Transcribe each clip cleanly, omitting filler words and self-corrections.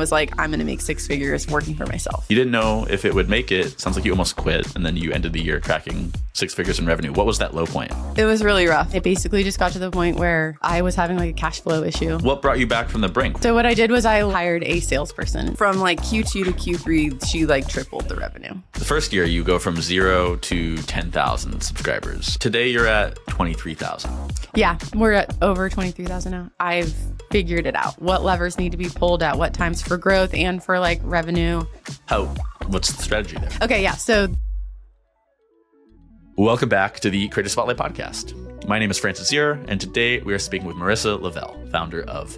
was like, I'm going to make 6 figures working for myself. You didn't know if it would make it. Sounds like you almost quit, and then you ended the year cracking 6 figures in revenue. What was that low point? It was really rough. It basically just got to the point where I was having like a cash flow issue. What brought you back from the brink? So what I did was I hired a salesperson. From like Q2 to Q3, she like tripled the revenue. The first year, you go from 0 to 10,000 subscribers. Today, you're at 23,000. Yeah, we're at over 23,000 now. I've figured it out. What levers need to be pulled at what times for growth and for like revenue. What's the strategy there? Okay, yeah. So welcome back to the Creator Spotlight podcast. My name is Francis Zierer, and today we are speaking with Marissa Lovell, founder of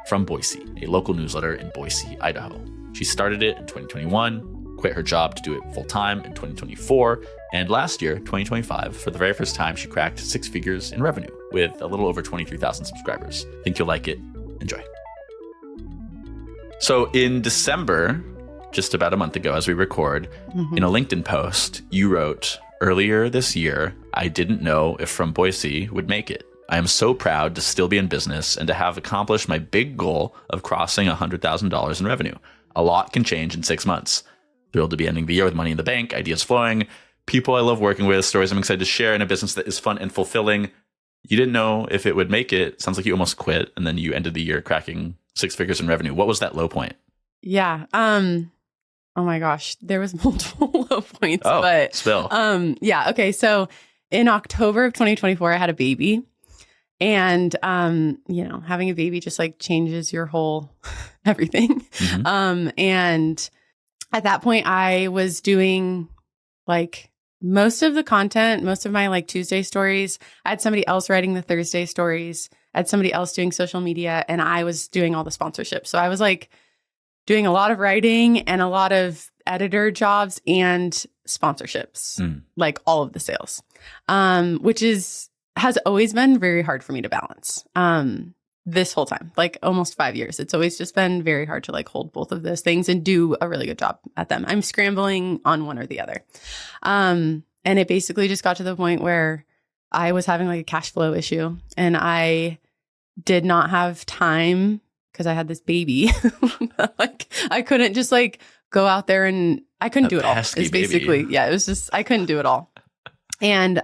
From Boise, a local newsletter in Boise, Idaho. She started it in 2021, quit her job to do it full time in 2024, and last year, 2025, for the very first time, she cracked 6 figures in revenue with a little over 23,000 subscribers. Think you'll like it. Enjoy. So in December, just about a month ago as we record, in a LinkedIn post, you wrote, "Earlier this year, I didn't know if From Boise would make it. I am so proud to still be in business and to have accomplished my big goal of crossing $100,000 in revenue. A lot can change in 6 months. Thrilled to be ending the year with money in the bank, ideas flowing, people I love working with, stories I'm excited to share in a business that is fun and fulfilling. You didn't know if it would make it. Sounds like you almost quit, and then you ended the year cracking 6 figures in revenue. What was that low point?" yeah. Oh my gosh, there was multiple low points. Oh, but spill. Yeah. Okay. So in October of 2024, I had a baby. And, having a baby just like changes your whole everything. And at that point, I was doing like most of the content, most of my like Tuesday stories. I had somebody else writing the Thursday stories. I had somebody else doing social media, and I was doing all the sponsorships. So I was like doing a lot of writing and a lot of editor jobs and sponsorships, like all of the sales, which has always been very hard for me to balance this whole time, like almost 5 years. It's always just been very hard to like hold both of those things and do a really good job at them. I'm scrambling on one or the other. And it basically just got to the point where I was having like a cash flow issue, and I did not have time because I had this baby. Like I couldn't just like go out there, and I couldn't do it all. It's basically, baby. Yeah, it was just, I couldn't do it all. And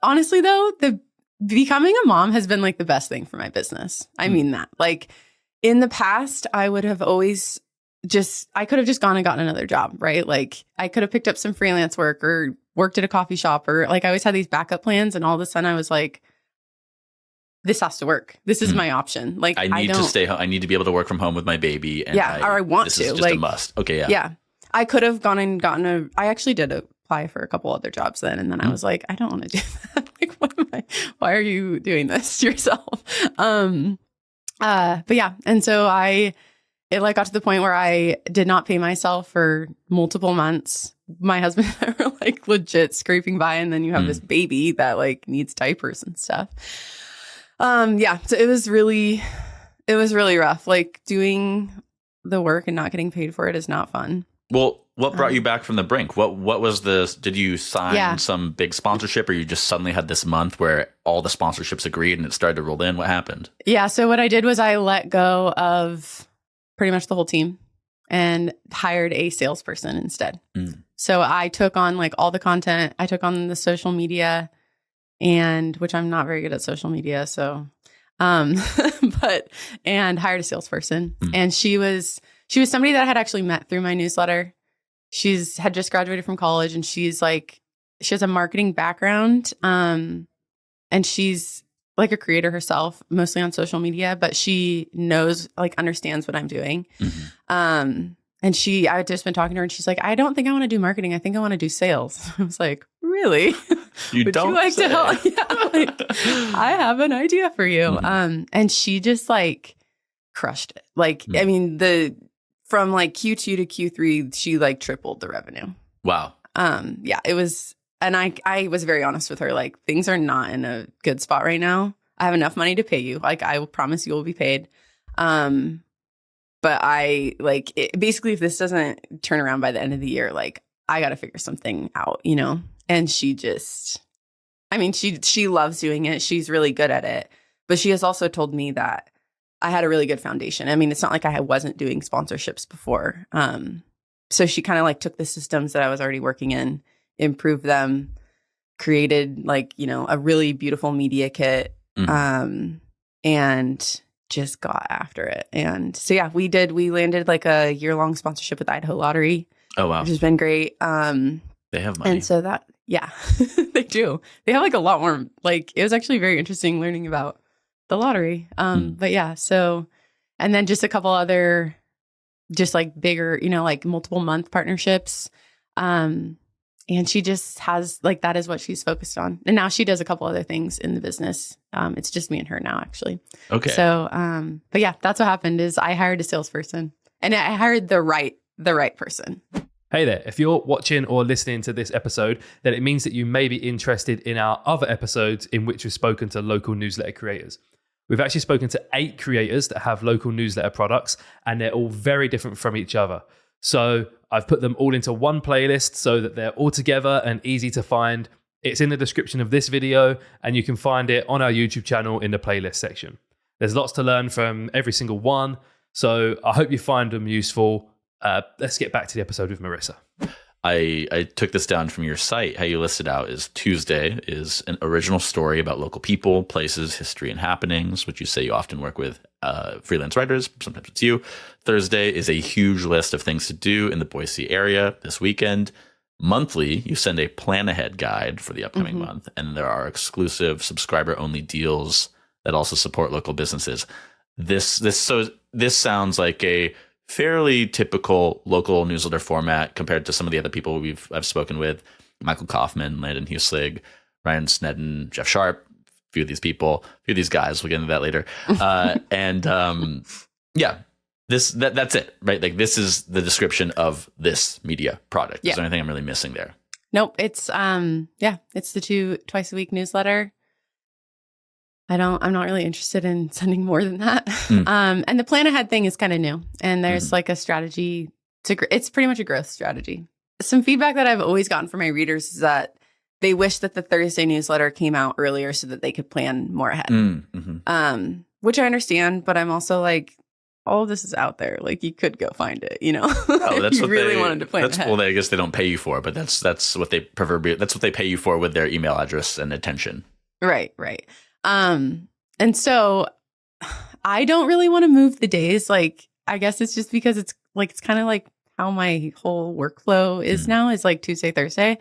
honestly though, the becoming a mom has been like the best thing for my business. I mean that. Like in the past, I would have always I could have just gone and gotten another job, right? Like I could have picked up some freelance work or worked at a coffee shop, or like I always had these backup plans, and all of a sudden I was like, this has to work. This is my option. Like I need to stay home. I need to be able to work from home with my baby. And or I want this to. This is just like, a must. Okay, yeah. Yeah. I could have gone and gotten I actually did apply for a couple other jobs then. And then I was like, I don't want to do that. Like, why are you doing this to yourself? But yeah. And so it like got to the point where I did not pay myself for multiple months. My husband and I were like legit scraping by. And then you have this baby that like needs diapers and stuff. Yeah. So it was really rough. Like doing the work and not getting paid for it is not fun. Well, what brought you back from the brink? What was this? Did you sign some big sponsorship, or you just suddenly had this month where all the sponsorships agreed and it started to roll in? What happened? Yeah. So what I did was I let go of pretty much the whole team and hired a salesperson instead. So I took on like all the content. I took on the social media, and which I'm not very good at social media. So, and hired a salesperson, and she was somebody that I had actually met through my newsletter. Had just graduated from college, and she has a marketing background. And she's like a creator herself, mostly on social media, but she understands what I'm doing. And I had just been talking to her, and she's like, I don't think I want to do marketing. I think I want to do sales. I was like, really? Would you like to help? Yeah, like, I have an idea for you. And she just like crushed it. Like, I mean, from like Q2 to Q3, she like tripled the revenue. Wow. Yeah, it was. And I was very honest with her, like, things are not in a good spot right now. I have enough money to pay you. Like, I will promise you will be paid. But basically, if this doesn't turn around by the end of the year, like, I got to figure something out, you know? And she loves doing it. She's really good at it. But she has also told me that I had a really good foundation. I mean, it's not like I wasn't doing sponsorships before. So she kind of like took the systems that I was already working in, improved them, created like, a really beautiful media kit, and just got after it. And so, yeah, we landed like a year-long sponsorship with Idaho Lottery. Oh, wow. Which has been great. They have money. And so yeah, they do. They have like a lot more, like, it was actually very interesting learning about the lottery. But yeah, so, and then just a couple other, just like bigger, like multiple month partnerships. And she just has like, that is what she's focused on. And now she does a couple other things in the business. It's just me and her now, actually. Okay. So, but yeah, that's what happened is I hired a salesperson, and I hired the right person. Hey there, if you're watching or listening to this episode, then it means that you may be interested in our other episodes in which we've spoken to local newsletter creators. We've actually spoken to 8 creators that have local newsletter products, and they're all very different from each other. So I've put them all into one playlist so that they're all together and easy to find. It's in the description of this video, and you can find it on our YouTube channel in the playlist section. There's lots to learn from every single one, so I hope you find them useful. Let's get back to the episode with Marissa. I took this down from your site. How you listed out is Tuesday is an original story about local people, places, history, and happenings, which you say you often work with freelance writers. Sometimes it's you. Thursday is a huge list of things to do in the Boise area this weekend. Monthly, you send a plan ahead guide for the upcoming month, and there are exclusive subscriber only deals that also support local businesses. This sounds like a fairly typical local newsletter format compared to some of the other people I've spoken with: Michael Kaufman, Landon Huslig, Ryan Snedden, Jeff Sharp, a few of these people, a few of these guys. We'll get into that later. Yeah, that's it, right? Like, this is the description of this media product. Yeah. Is there anything I'm really missing there? Nope. It's it's the twice a week newsletter. I'm not really interested in sending more than that. And the plan ahead thing is kind of new. And there's like a strategy it's pretty much a growth strategy. Some feedback that I've always gotten from my readers is that they wish that the Thursday newsletter came out earlier so that they could plan more ahead. Which I understand, but I'm also like, all of this is out there. Like, you could go find it, Oh, that's you what really wanted to plan ahead. Well, I guess they don't pay you for, but that's what they that's what they pay you for with their email address and attention. Right. And so I don't really want to move the days. Like, I guess it's just because it's kind of like how my whole workflow is now, is like Tuesday, Thursday.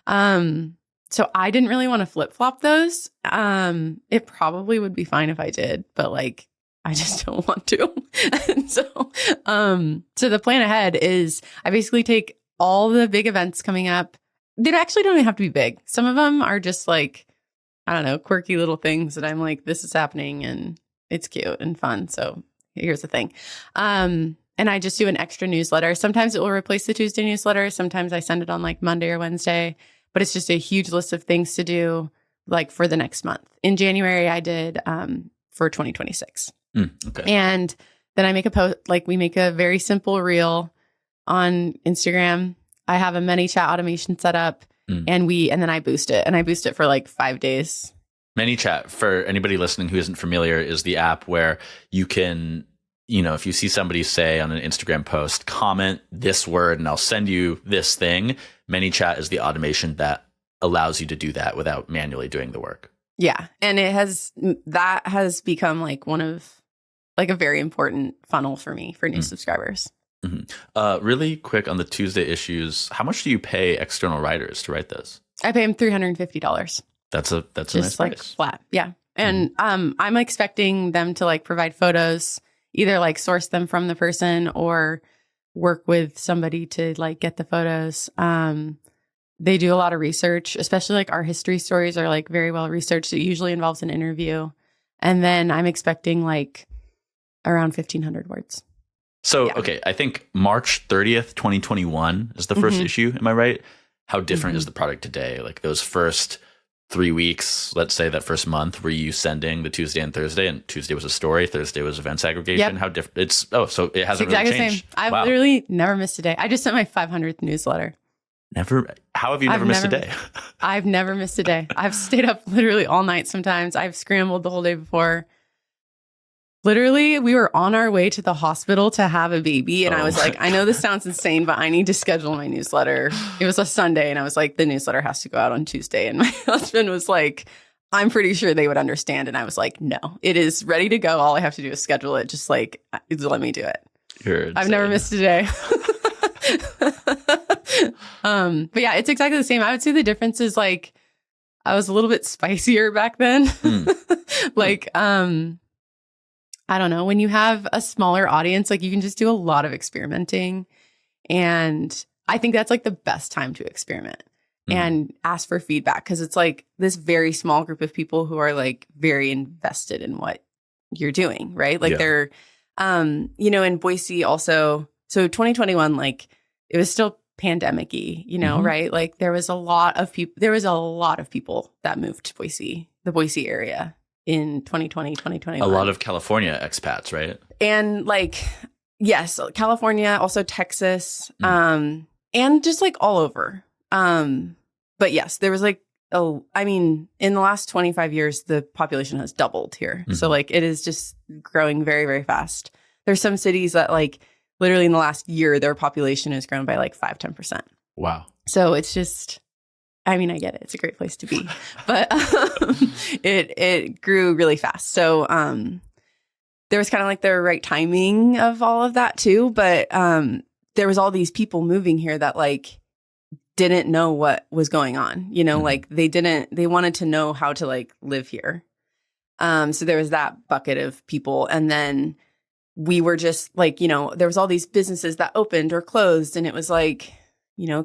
So I didn't really want to flip flop those. It probably would be fine if I did, but like, I just don't want to. And so the plan ahead is I basically take all the big events coming up. They actually don't even have to be big. Some of them are just like, I don't know, quirky little things that I'm like, this is happening and it's cute and fun. So here's the thing. And I just do an extra newsletter. Sometimes it will replace the Tuesday newsletter. Sometimes I send it on like Monday or Wednesday, but it's just a huge list of things to do like for the next month. In January, I did for 2026. Okay. And then I make a post, like we make a very simple reel on Instagram. I have a ManyChat automation set up. And then I boost it, and I boost it for like 5 days. ManyChat, for anybody listening who isn't familiar, is the app where you can, if you see somebody say on an Instagram post, comment this word and I'll send you this thing. ManyChat is the automation that allows you to do that without manually doing the work. Yeah. And that has become like one of like a very important funnel for me for new subscribers. Really quick on the Tuesday issues, how much do you pay external writers to write those? I pay them $350. That's a just nice like price. Flat. Yeah. And I'm expecting them to like provide photos, either like source them from the person or work with somebody to like get the photos. They do a lot of research, especially like our history stories are like very well researched. It usually involves an interview. And then I'm expecting like around 1,500 words. So, Yeah. Okay, I think March 30th, 2021 is the first issue. Am I right? How different is the product today? Like those first 3 weeks, let's say that first month, were you sending the Tuesday and Thursday, and Tuesday was a story, Thursday was events aggregation? Yep. How different? So it hasn't exactly really changed. The same. I've Wow. literally never missed a day. I just sent my 500th newsletter. Never. How have you never missed a day? I've never missed a day. I've stayed up literally all night sometimes. I've scrambled the whole day before. Literally, we were on our way to the hospital to have a baby. And I was like, I know this sounds insane, but I need to schedule my newsletter. It was a Sunday. And I was like, the newsletter has to go out on Tuesday. And my husband was like, I'm pretty sure they would understand. And I was like, no, it is ready to go. All I have to do is schedule it. Just like, let me do it. I've never missed a day. But yeah, it's exactly the same. I would say the difference is like, I was a little bit spicier back then. Like, I don't know, when you have a smaller audience, like you can just do a lot of experimenting. And I think that's like the best time to experiment and ask for feedback, because it's like this very small group of people who are like very invested in what you're doing, right? Like they're, in Boise also, so 2021, like it was still pandemic-y, right? Like there was a lot of people that moved to Boise, the Boise area in 2020, 2021. A lot of California expats, right? And like, yes, California, also Texas, and just like all over. But yes, there was like, in the last 25 years, the population has doubled here. So like it is just growing very, very fast. There's some cities that like literally in the last year, their population has grown by like 5-10%. Wow. So it's just, I get it. It's a great place to be, but it grew really fast. So there was kind of like the right timing of all of that too. But there was all these people moving here that like didn't know what was going on. Like they wanted to know how to like live here. So there was that bucket of people. And then we were just like, there was all these businesses that opened or closed, and it was like,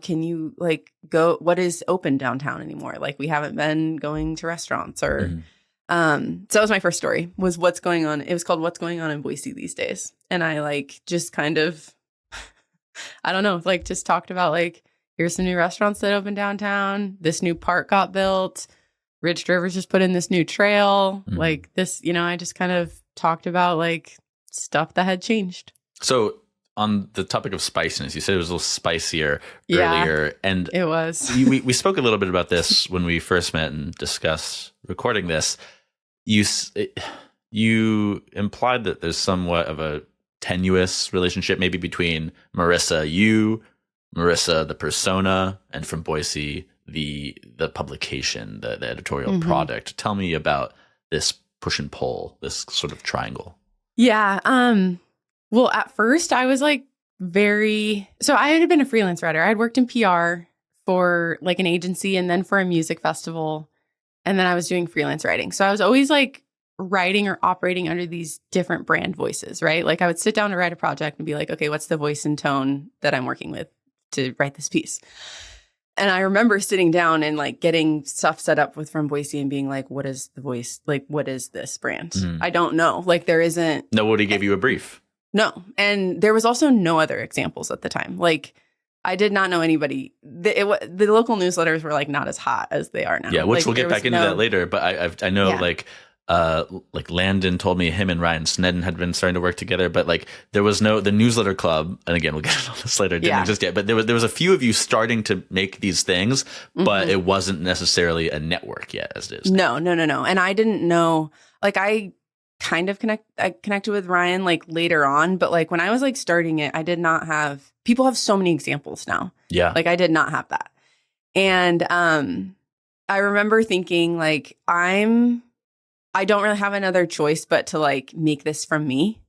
can you like go, what is open downtown anymore? Like we haven't been going to restaurants or, so that was my first story, was what's going on. It was called What's Going On in Boise These Days. And I like just kind of, I don't know, like just talked about like, here's some new restaurants that opened downtown. This new park got built. Ridge Rivers just put in this new trail. Like this, I just kind of talked about like stuff that had changed. So on the topic of spiciness, you said it was a little spicier earlier. And it was. we spoke a little bit about this when we first met and discussed recording this. You implied that there's somewhat of a tenuous relationship maybe between Marissa, the persona, and From Boise, the publication, the editorial product. Tell me about this push and pull, this sort of triangle. Yeah. Well, at first I was like so I had been a freelance writer. I had worked in PR for like an agency and then for a music festival. And then I was doing freelance writing. So I was always like writing or operating under these different brand voices, right? Like I would sit down to write a project and be like, okay, what's the voice and tone that I'm working with to write this piece? And I remember sitting down and like getting stuff set up with From Boise and being like, what is the voice? Like, what is this brand? I don't know. Like there isn't. Nobody gave you a brief. No. And there was also no other examples at the time. Like I did not know anybody. The local newsletters were like not as hot as they are now. Yeah, which like, we'll get back into that later. But I know like Landon told me him and Ryan Snedden had been starting to work together, but like there was the newsletter club, and again we'll get into this later, didn't exist yet, but there was a few of you starting to make these things, but it wasn't necessarily a network yet as it is now. No. And I didn't know, like I kind of connected with Ryan like later on, but like when I was like starting it, I did not have, people have so many examples now. Yeah. Like I did not have that. And I remember thinking like I don't really have another choice but to like make this from me.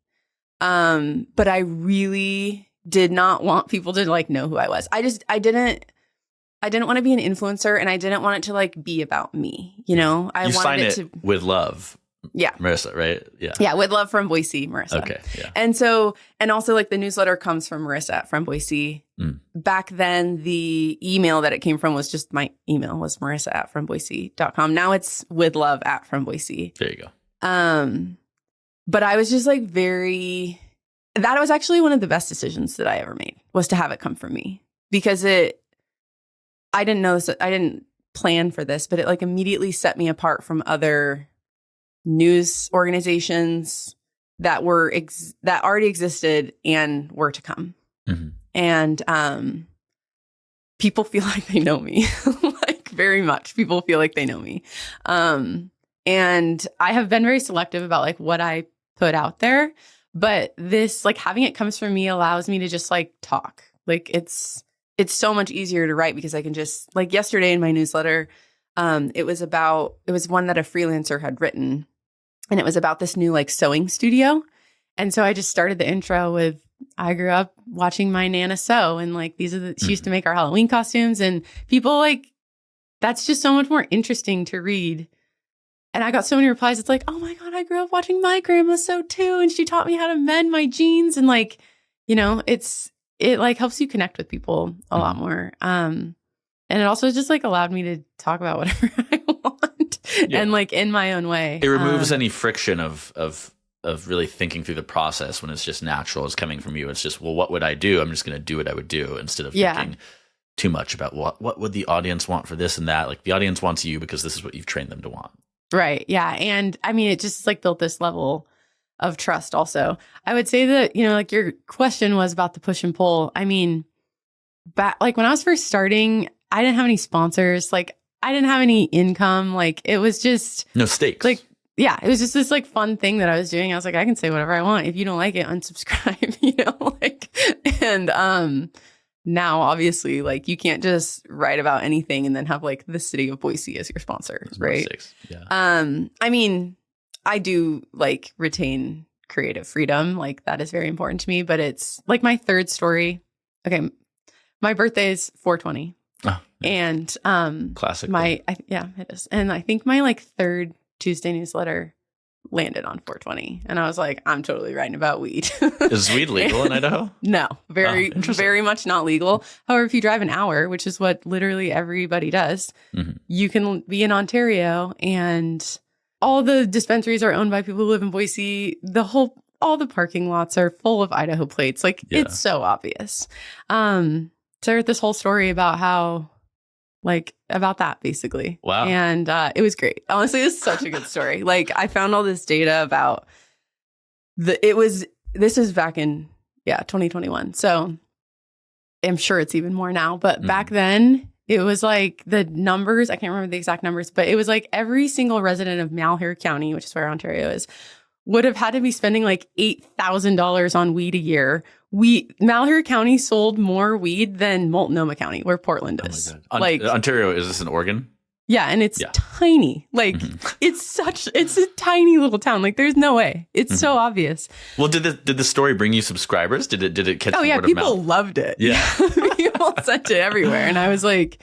But I really did not want people to like know who I was. I didn't want to be an influencer, and I didn't want it to like be about me. I wanted it to with love. Yeah. Marissa, right? Yeah. Yeah. With love, From Boise, Marissa. Okay. Yeah. And also like the newsletter comes from Marissa at From Boise. Back then, the email that it came from was just my email was Marissa at FromBoise.com. Now it's with love at From Boise. There you go. But I was just like that was actually one of the best decisions that I ever made, was to have it come from me, because I didn't know this. I didn't plan for this, but it like immediately set me apart from other news organizations that already existed and were to come. And people feel like they know me, like very much. People feel like they know me. And I have been very selective about like what I put out there. But this, like, having it comes from me allows me to just like talk. Like it's so much easier to write because I can just, like, yesterday in my newsletter, it was one that a freelancer had written, and it was about this new like sewing studio. And so I just started the intro with, I grew up watching my Nana sew, and like she used to make our Halloween costumes, and people like, that's just so much more interesting to read. And I got so many replies. It's like, oh my God, I grew up watching my grandma sew too. And she taught me how to mend my jeans. And like, you know, it like helps you connect with people a lot more. And it also just like allowed me to talk about whatever I want and like in my own way. It removes any friction of really thinking through the process when it's just natural. It's coming from you. It's just, well, what would I do? I'm just going to do what I would do instead of thinking too much about what would the audience want for this and that. Like the audience wants you because this is what you've trained them to want. Right. Yeah. And I mean, it just like built this level of trust also. I would say that, you know, like your question was about the push and pull. I mean, like when I was first starting, I didn't have any sponsors. Like I didn't have any income. Like it was just no stakes. Like, yeah, it was just this like fun thing that I was doing. I was like, I can say whatever I want. If you don't like it, unsubscribe, you know, like, and, now, obviously, like you can't just write about anything and then have like the city of Boise as your sponsor, right? Yeah. I mean, I do like retain creative freedom. Like that is very important to me. But it's like my third story. Okay, my birthday is 4/20, and classic. It is. And I think my like third Tuesday newsletter landed on 4/20, and I was like, I'm totally writing about weed. Is weed legal in Idaho? No, very much not legal. However, if you drive an hour, which is what literally everybody does, you can be in Ontario, and all the dispensaries are owned by people who live in Boise. All the parking lots are full of Idaho plates. Like it's so obvious. So I wrote this whole story about how, like, about that basically. Wow. And it was great. Honestly, it was such a good story. Like I found all this data about this was back in 2021. So I'm sure it's even more now. But back then it was like the numbers, I can't remember the exact numbers, but it was like every single resident of Malheur County, which is where Ontario is, would have had to be spending like $8,000 on weed a year. Malheur County sold more weed than Multnomah County, where Portland is. Oh my God. Ontario, is this in Oregon? Yeah, and it's tiny. Like it's a tiny little town. Like there's no way. It's so obvious. Well, did the story bring you subscribers? Did it catch word of mouth? People loved it. Yeah. People sent it everywhere. And I was like,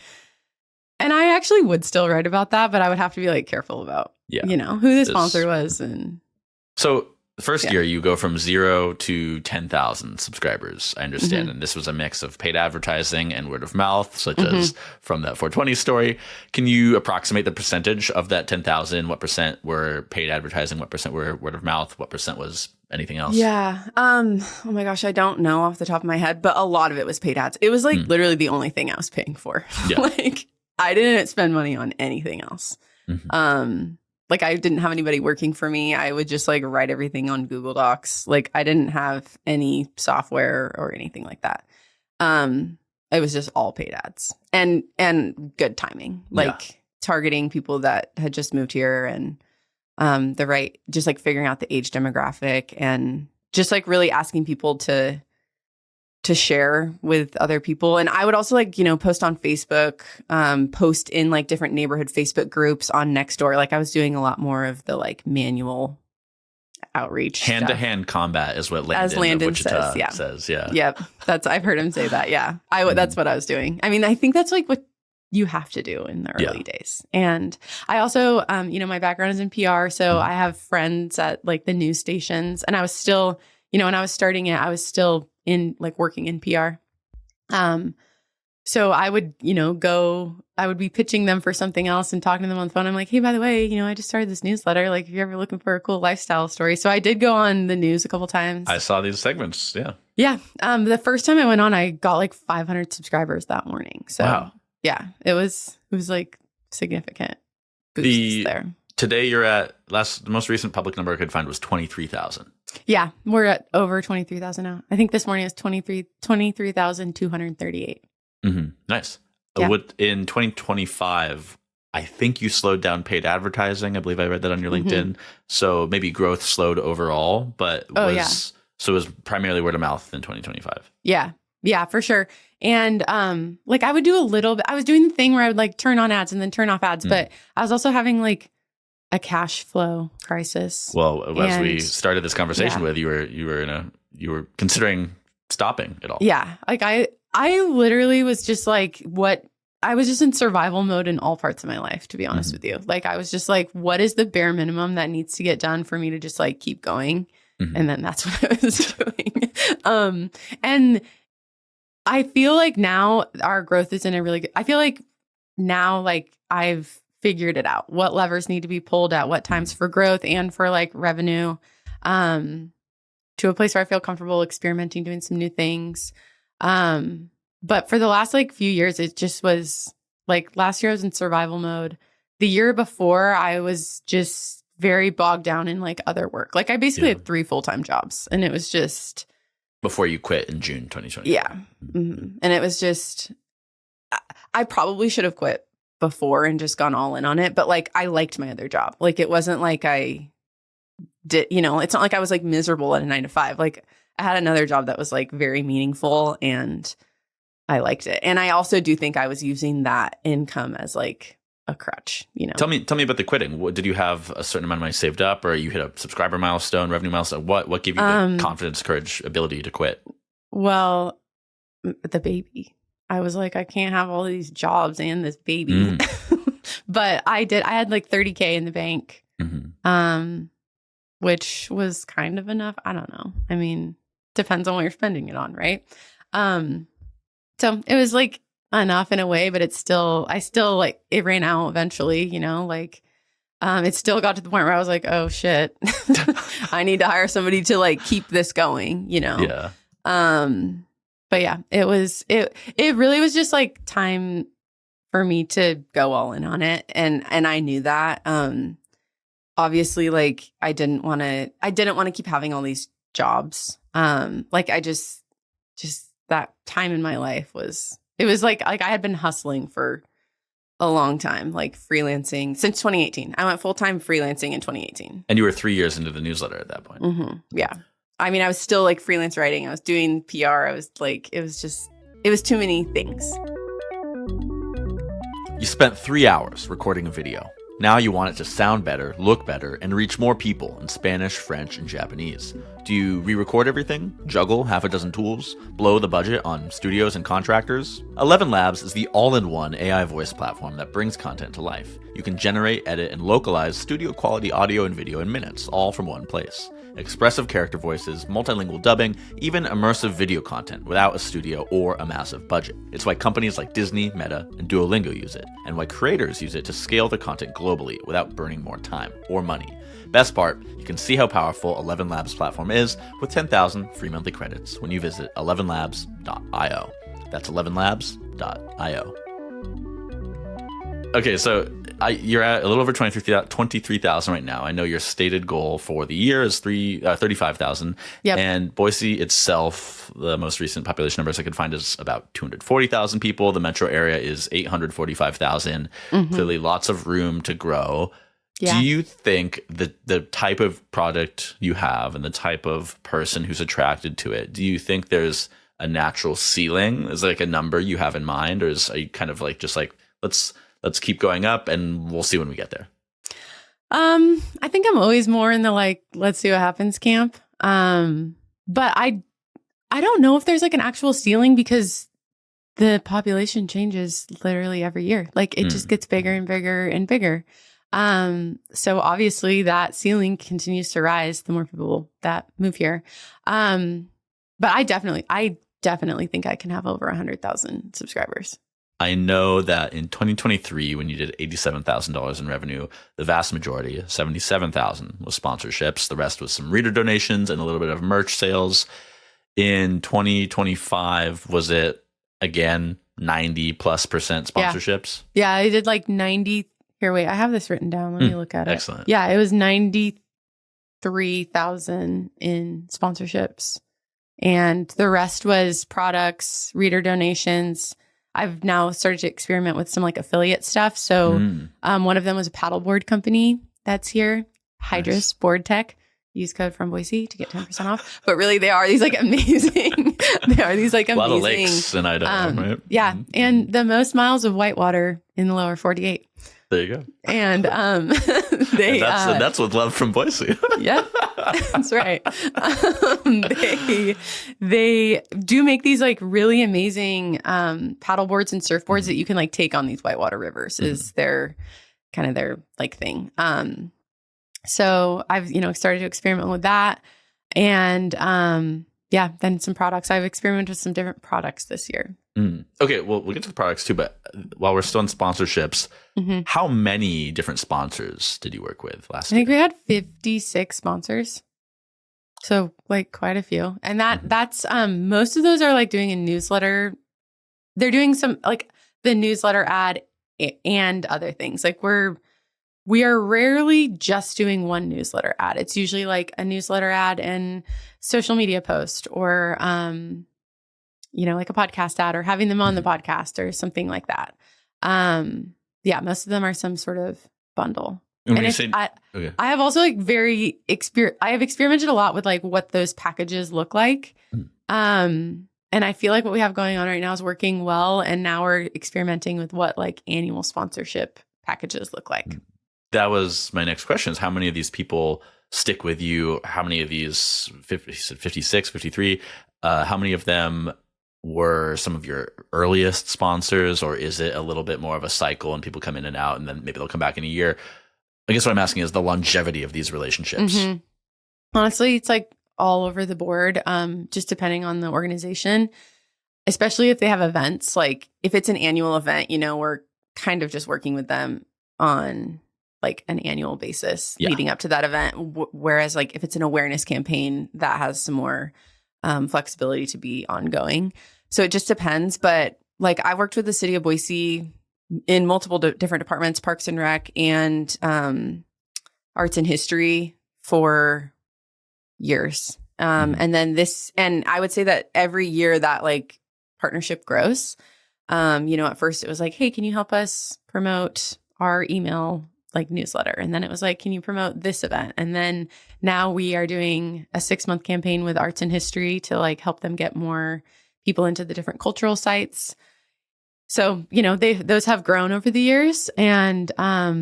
and I actually would still write about that, but I would have to be like careful about you know, who the sponsor was. And so the first year you go from 0 to 10,000 subscribers, I understand. And this was a mix of paid advertising and word of mouth, such as from that 420 story. Can you approximate the percentage of that 10,000? What percent were paid advertising? What percent were word of mouth? What percent was anything else? Yeah. Oh my gosh, I don't know off the top of my head, but a lot of it was paid ads. It was like literally the only thing I was paying for. Yeah. Like I didn't spend money on anything else. Like I didn't have anybody working for me. I would just like write everything on Google Docs. Like I didn't have any software or anything like that. It was just all paid ads and good timing, like targeting people that had just moved here and just like figuring out the age demographic and just like really asking people to share with other people. And I would also like, you know, post on Facebook, post in like different neighborhood Facebook groups on Nextdoor. Like I was doing a lot more of the like manual outreach. Hand-to-hand combat is what Landon says. Yeah. Yep. I've heard him say that. Yeah. That's what I was doing. I mean, I think that's like what you have to do in the early days. And I also, you know, my background is in PR. So I have friends at like the news stations, and I was still, you know, when I was starting it, I was still in like working in PR. So I would, you know, I would be pitching them for something else and talking to them on the phone. I'm like, hey, by the way, you know, I just started this newsletter. Like, if you're ever looking for a cool lifestyle story. So I did go on the news a couple times. I saw these segments. Yeah. Yeah. The first time I went on, I got like 500 subscribers that morning. So yeah, it was like significant boosts there. Today you're at the most recent public number I could find was 23,000. Yeah, we're at over 23,000 now. I think this morning is 23,238. Nice. Yeah. In 2025, I think you slowed down paid advertising. I believe I read that on your LinkedIn. So maybe growth slowed overall, but so it was primarily word of mouth in 2025. Yeah. Yeah, for sure. And like I would do a little bit. I was doing the thing where I would like turn on ads and then turn off ads, but I was also having like a cash flow crisis. Well, as we started this conversation with, you were considering stopping it all. Yeah. Like I literally was just like, I was just in survival mode in all parts of my life, to be honest with you. Like I was just like, what is the bare minimum that needs to get done for me to just like keep going? And then that's what I was doing. And I feel like now our growth is in a really good, I feel like now like I've figured it out, what levers need to be pulled at what times for growth and for like revenue, to a place where I feel comfortable experimenting, doing some new things. But for the last like few years, it just was like last year I was in survival mode. The year before I was just very bogged down in like other work. Like I basically had 3 full-time jobs and it was just. Before you quit in June 2020. Yeah. And it was just, I probably should have quit before and just gone all in on it. But like, I liked my other job. Like, it wasn't like I did, it's not like I was like miserable at a 9 to 5. Like I had another job that was like very meaningful and I liked it. And I also do think I was using that income as like a crutch, Tell me about the quitting. What, did you have a certain amount of money saved up, or you hit a subscriber milestone, revenue milestone? What gave you the confidence, courage, ability to quit? Well, the baby. I was like, I can't have all these jobs and this baby. But I had like $30,000 in the bank, which was kind of enough. I don't know. I mean, depends on what you're spending it on, right? So it was like enough in a way, but I still like, it ran out eventually, it still got to the point where I was like, oh shit, I need to hire somebody to like keep this going, Yeah. But yeah, it really was just like time for me to go all in on it. And I knew that, obviously like I didn't want to keep having all these jobs. Like I just that time in my life was like I had been hustling for a long time, like freelancing since 2018. I went full-time freelancing in 2018. And you were 3 years into the newsletter at that point. Yeah. I mean, I was still like freelance writing. I was doing PR. I was like, it was too many things. You spent 3 hours recording a video. Now you want it to sound better, look better, and reach more people in Spanish, French, and Japanese. Do you re-record everything? Juggle half a dozen tools? Blow the budget on studios and contractors? 11 Labs is the all-in-one AI voice platform that brings content to life. You can generate, edit, and localize studio-quality audio and video in minutes, all from one place. Expressive character voices, multilingual dubbing, even immersive video content without a studio or a massive budget. It's why companies like Disney, Meta, and Duolingo use it, and why creators use it to scale their content globally without burning more time or money. Best part, you can see how powerful 11 Labs platform is with 10,000 free monthly credits when you visit 11labs.io. That's 11labs.io. Okay, so you're at a little over 23,000 right now. I know your stated goal for the year is 35,000. Yep. And Boise itself, the most recent population numbers I could find is about 240,000 people. The metro area is 845,000. Clearly lots of room to grow. Yeah. Do you think the type of product you have and the type of person who's attracted to it, do you think there's a natural ceiling? Is there like a number you have in mind? Or are you kind of like just like, let's keep going up and we'll see when we get there? I think I'm always more in the like, let's see what happens camp. But I don't know if there's like an actual ceiling because the population changes literally every year. Like it just gets bigger and bigger and bigger. So obviously that ceiling continues to rise the more people that move here. But I definitely think I can have over 100,000 subscribers. I know that in 2023, when you did $87,000 in revenue, the vast majority, $77,000, was sponsorships. The rest was some reader donations and a little bit of merch sales. In 2025, was it, again, 90+% sponsorships? Yeah, I did like 90. Here, wait, I have this written down. Let me look at it. Excellent. Yeah, it was 93,000 in sponsorships. And the rest was products, reader donations, I've now started to experiment with some like affiliate stuff. So one of them was a paddleboard company that's here, Hydrus Board Tech. Use code From Boise to get 10% off. But really, they are these like amazing. They are these like amazing. A lot of lakes in Idaho, right? Yeah, and the most miles of whitewater in the lower 48. There you go. And that's with love from Boise. Yeah, that's right. They do make these like really amazing paddle boards and surfboards that you can like take on these whitewater rivers. Is their kind of their like thing. So I've started to experiment with that, and then some products. I've experimented with some different products this year. Okay, well, we'll get to the products too, but while we're still in sponsorships, how many different sponsors did you work with last year? I think we had 56 sponsors. So like quite a few. And that's most of those are like doing a newsletter. They're doing some like the newsletter ad and other things. Like we are rarely just doing one newsletter ad. It's usually like a newsletter ad and social media post or like a podcast ad or having them on the podcast or something like that. Most of them are some sort of bundle. I have also like I have experimented a lot with like what those packages look like. And I feel like what we have going on right now is working well. And now we're experimenting with what like annual sponsorship packages look like. That was my next question is how many of these people stick with you? How many of these 56, 53, how many of them were some of your earliest sponsors, or is it a little bit more of a cycle and people come in and out and then maybe they'll come back in a year? I guess what I'm asking is the longevity of these relationships. Honestly, it's like all over the board, just depending on the organization, especially if they have events. Like if it's an annual event, we're kind of just working with them on like an annual basis leading up to that event. Whereas like if it's an awareness campaign, that has some more flexibility to be ongoing. So it just depends. But like I worked with the city of Boise in multiple different departments, Parks and Rec and Arts and History for years. And then and I would say that every year that like partnership grows. At first it was like, hey, can you help us promote our email like newsletter? And then it was like, can you promote this event? And then now we are doing a 6-month campaign with Arts and History to like help them get more people into the different cultural sites. So, those have grown over the years. And I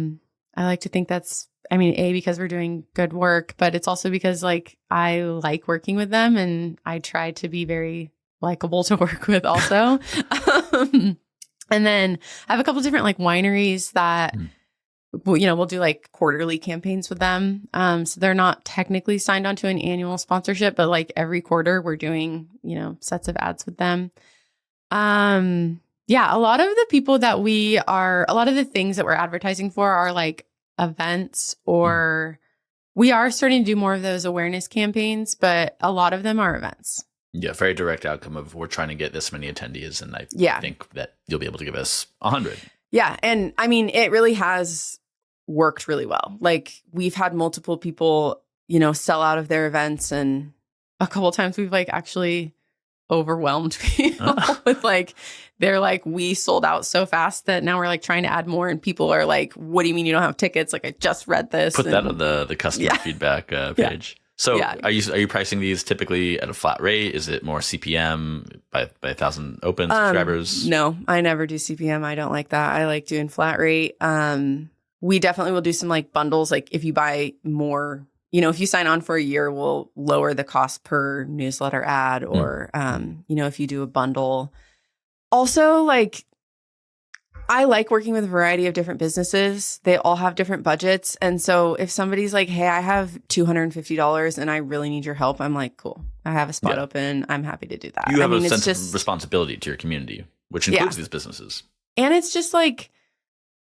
like to think that's, because we're doing good work, but it's also because like I like working with them and I try to be very likable to work with also. And then I have a couple different like wineries that we'll do like quarterly campaigns with them. So they're not technically signed onto an annual sponsorship, but like every quarter we're doing, sets of ads with them. A lot of the people that a lot of the things that we're advertising for are like events, or we are starting to do more of those awareness campaigns, but a lot of them are events. Yeah, very direct outcome of we're trying to get this many attendees, and I think that you'll be able to give us 100. Yeah, and it really has worked really well. Like we've had multiple people, sell out of their events, and a couple of times we've like actually overwhelmed people with like they're like, we sold out so fast that now we're like trying to add more, and people are like, what do you mean you don't have tickets? Like I just read this. Put that on the customer feedback page. So are you pricing these typically at a flat rate? Is it more CPM by 1,000 open subscribers? No, I never do CPM. I don't like that. I like doing flat rate. We definitely will do some like bundles. Like if you buy more, if you sign on for a year, we'll lower the cost per newsletter ad, or if you do a bundle. Also, like I like working with a variety of different businesses. They all have different budgets. And so if somebody's like, hey, I have $250 and I really need your help, I'm like, cool. I have a spot open. I'm happy to do that. You have a sense of responsibility to your community, which includes these businesses. And it's just like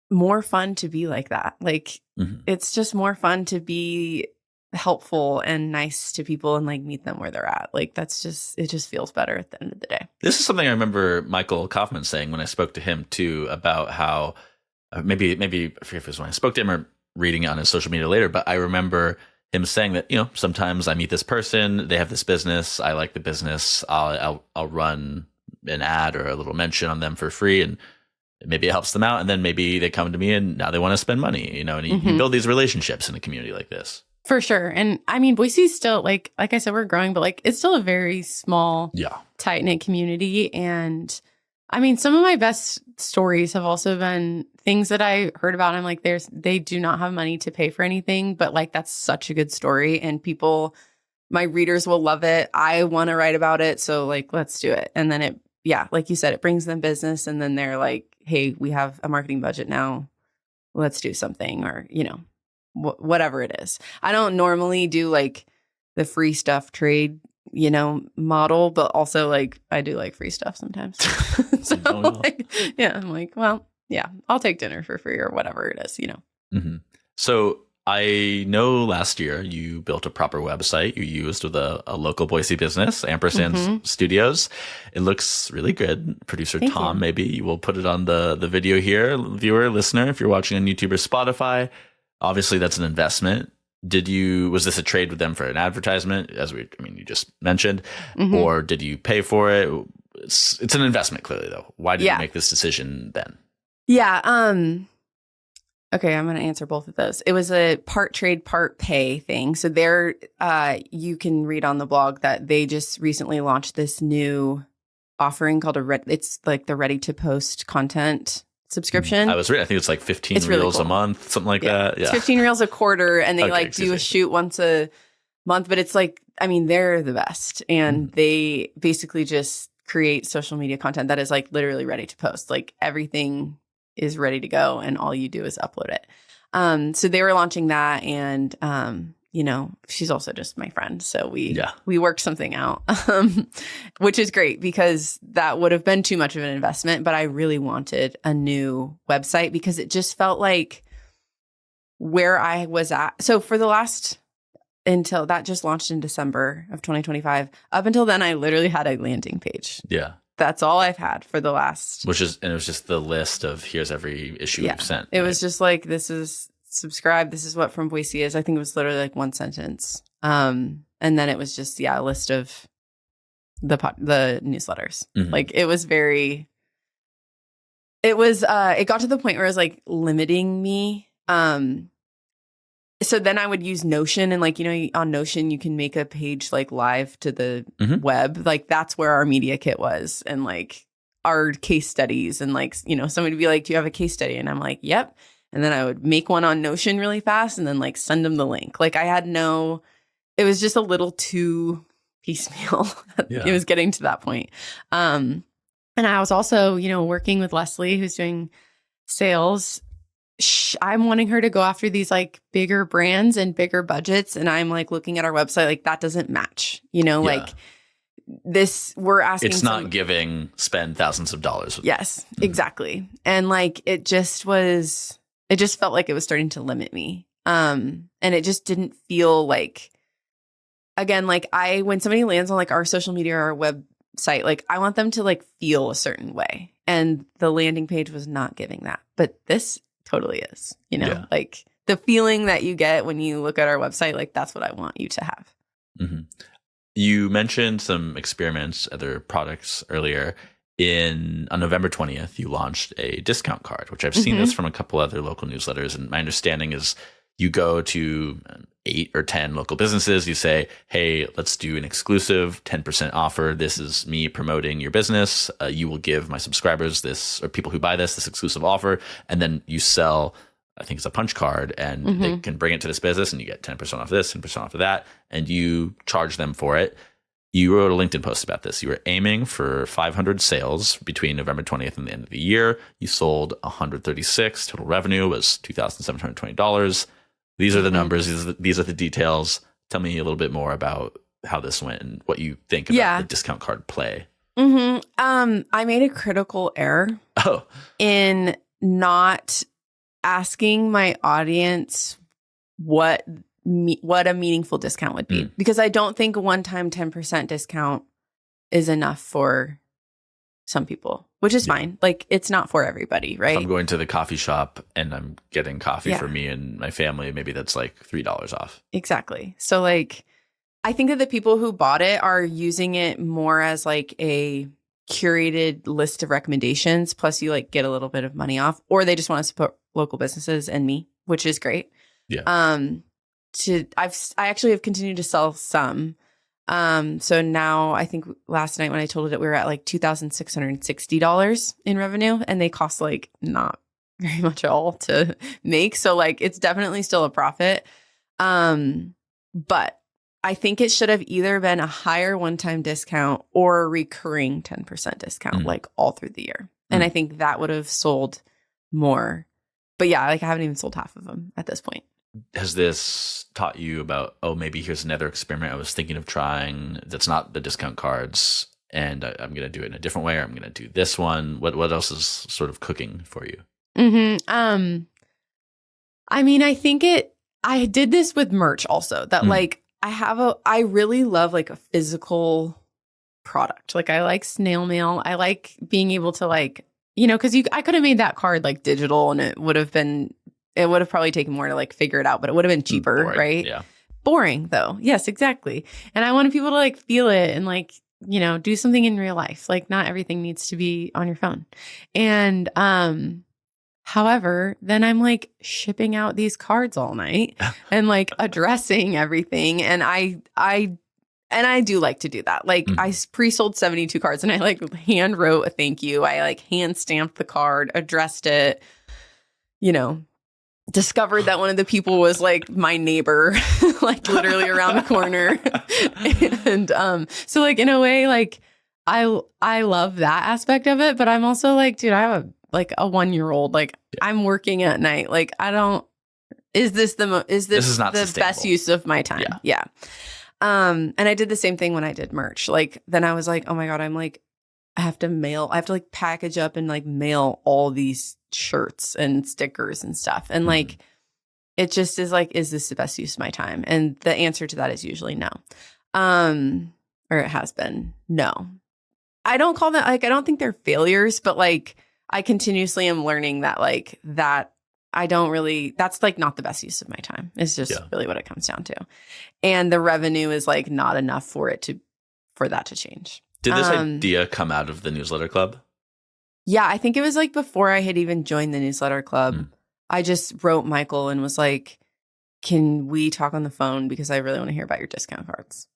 more fun to be like that. Like it's just more fun to be helpful and nice to people and like meet them where they're at. Like it just feels better at the end of the day. This is something I remember Michael Kaufman saying when I spoke to him too, about how maybe I forget if it was when I spoke to him or reading it on his social media later, but I remember him saying that, sometimes I meet this person, they have this business, I like the business, I'll run an ad or a little mention on them for free, and maybe it helps them out. And then maybe they come to me and now they want to spend money, and you build these relationships in a community like this. For sure. And I mean, Boise's still like I said, we're growing, but like it's still a very small, tight knit community. And I mean, some of my best stories have also been things that I heard about. I'm like, they do not have money to pay for anything, but like that's such a good story. And my readers will love it. I want to write about it. So like, let's do it. And then like you said, it brings them business. And then they're like, hey, we have a marketing budget now. Let's do something, or, whatever it is. I don't normally do like the free stuff trade, model, but also like I do like free stuff sometimes. So like, I'm like, well, yeah, I'll take dinner for free or whatever it is, Mm-hmm. So I know last year you built a proper website you used with a local Boise business, Ampersand Studios. It looks really good. Producer Thank Tom, you. maybe you will put it on the video here. Viewer, listener, if you're watching on YouTube or Spotify, obviously that's an investment. Was this a trade with them for an advertisement, you just mentioned, or did you pay for it? It's an investment, clearly, though. Why did you make this decision then? Yeah. Okay, I'm going to answer both of those. It was a part trade, part pay thing. So you can read on the blog that they just recently launched this new offering called it's like the ready to post content subscription. I think it's like 15 it's really reels cool. a month, something like that. Yeah. It's 15 reels a quarter, and they do a shoot once a month, but it's like, I mean, they're the best. And they basically just create social media content that is like literally ready to post. Like everything is ready to go and all you do is upload it. So they were launching that, and she's also just my friend. So we worked something out, which is great because that would have been too much of an investment, but I really wanted a new website because it just felt like where I was at. So for until that just launched in December of 2025, up until then, I literally had a landing page. Yeah. That's all I've had for the last. And it was just the list of here's every issue we've sent. It was just like, this is subscribe. This is what From Boise is. I think it was literally like one sentence. And then it was just, a list of the newsletters. Like it was it got to the point where it was like limiting me. So then I would use Notion, and like, on Notion, you can make a page like live to the web. Like that's where our media kit was, and like our case studies, and like, somebody would be like, do you have a case study? And I'm like, yep. And then I would make one on Notion really fast and then like send them the link. Like it was just a little too piecemeal. It was getting to that point. And I was also, working with Leslie, who's doing sales. I'm wanting her to go after these like bigger brands and bigger budgets. And I'm like looking at our website, like that doesn't match, like this, we're asking. It's not spend thousands of dollars. Yes, exactly. And like, it just felt like it was starting to limit me. And it just didn't feel like, again, like when somebody lands on like our social media or our website, like I want them to like feel a certain way. And the landing page was not giving that, but this totally is, like the feeling that you get when you look at our website, like that's what I want you to have. Mm-hmm. You mentioned some experiments, other products earlier. On November 20th, you launched a discount card, which I've seen this from a couple other local newsletters. And my understanding is you go to 8 or 10 local businesses. You say, hey, let's do an exclusive 10% offer. This is me promoting your business. You will give my subscribers this, or people who buy this exclusive offer. And then you sell, I think it's a punch card, and they can bring it to this business and you get 10% off this, 10% off of that. And you charge them for it. You wrote a LinkedIn post about this. You were aiming for 500 sales between November 20th and the end of the year. You sold 136. Total revenue was $2,720. These are the numbers. These are the details. Tell me a little bit more about how this went and what you think about the discount card play. I made a critical error in not asking my audience what a meaningful discount would be, because I don't think a one-time 10% discount is enough for some people, which is fine. Like it's not for everybody, right? If I'm going to the coffee shop and I'm getting coffee for me and my family, maybe that's like $3 off. Exactly. So like, I think that the people who bought it are using it more as like a curated list of recommendations, plus you like get a little bit of money off, or they just want to support local businesses and me, which is great. Yeah. I actually have continued to sell some. So now I think last night when I told it, we were at like $2,660 in revenue, and they cost like not very much at all to make. So like it's definitely still a profit. But I think it should have either been a higher one-time discount or a recurring 10% discount, like all through the year. And I think that would have sold more. But yeah, like I haven't even sold half of them at this point. Has this taught you about, maybe here's another experiment I was thinking of trying that's not the discount cards, and I'm going to do it in a different way, or I'm going to do this one? What else is sort of cooking for you? I mean, I did this with merch also, that like I really love like a physical product. Like I like snail mail. I like being able to like, because I could have made that card like digital, and it would have probably taken more to like figure it out, but it would have been cheaper, boring, right? Yeah. Boring though. Yes, exactly. And I wanted people to like feel it and like, do something in real life. Like not everything needs to be on your phone. And, however, then I'm like shipping out these cards all night and like addressing everything. And I do like to do that. Like I pre-sold 72 cards, and I like hand wrote a thank you. I like hand stamped the card, addressed it, discovered that one of the people was like my neighbor, like literally around the corner. And so like in a way, like I love that aspect of it, but I'm also like, dude, I have a 1-year-old, like I'm working at night. Like is this not the best use of my time? Yeah. And I did the same thing when I did merch. Like then I was like, oh my God, I have to like package up and like mail all these shirts and stickers and stuff. And like, it just is like, is this the best use of my time? And the answer to that is usually no. Or it has been no. I don't call that, like, I don't think they're failures, but like, I continuously am learning that like that's like not the best use of my time. It's just really what it comes down to. And the revenue is like not enough for that to change. Did this idea come out of the newsletter club? Yeah, I think it was like before I had even joined the newsletter club. I just wrote Michael and was like, can we talk on the phone? Because I really want to hear about your discount cards.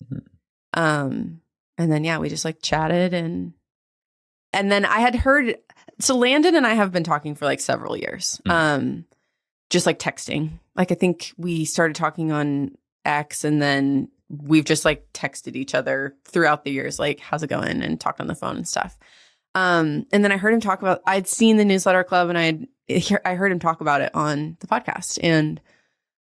And then, we just like chatted. And then I had heard, so Landon and I have been talking for like several years, just like texting. Like I think we started talking on X, and then we've just like texted each other throughout the years, like, how's it going? And talked on the phone and stuff. And then I heard him talk about, I'd seen the newsletter club, and I heard him talk about it on the podcast, and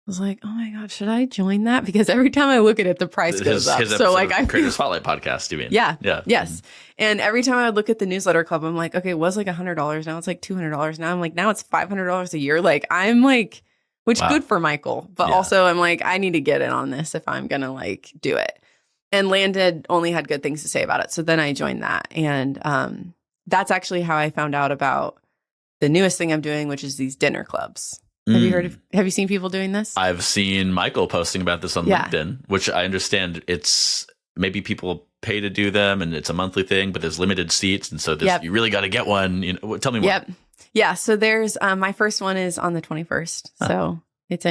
I was like, oh my God, should I join that? Because every time I look at it, the price goes up. So like Creator Spotlight podcast, you mean? Yeah. Yes. And every time I would look at the newsletter club, I'm like, okay, it was like $100. Now it's like $200. Now I'm like, now it's $500 a year. Like I'm like, which good for Michael. But also I'm like, I need to get in on this if I'm going to like do it. And Landon only had good things to say about it. So then I joined that. And that's actually how I found out about the newest thing I'm doing, which is these dinner clubs. Have you seen people doing this? I've seen Michael posting about this on LinkedIn, which I understand it's maybe people pay to do them and it's a monthly thing, but there's limited seats. And so you really got to get one. Tell me more. Yep. Yeah. So there's, my first one is on the 21st. So it's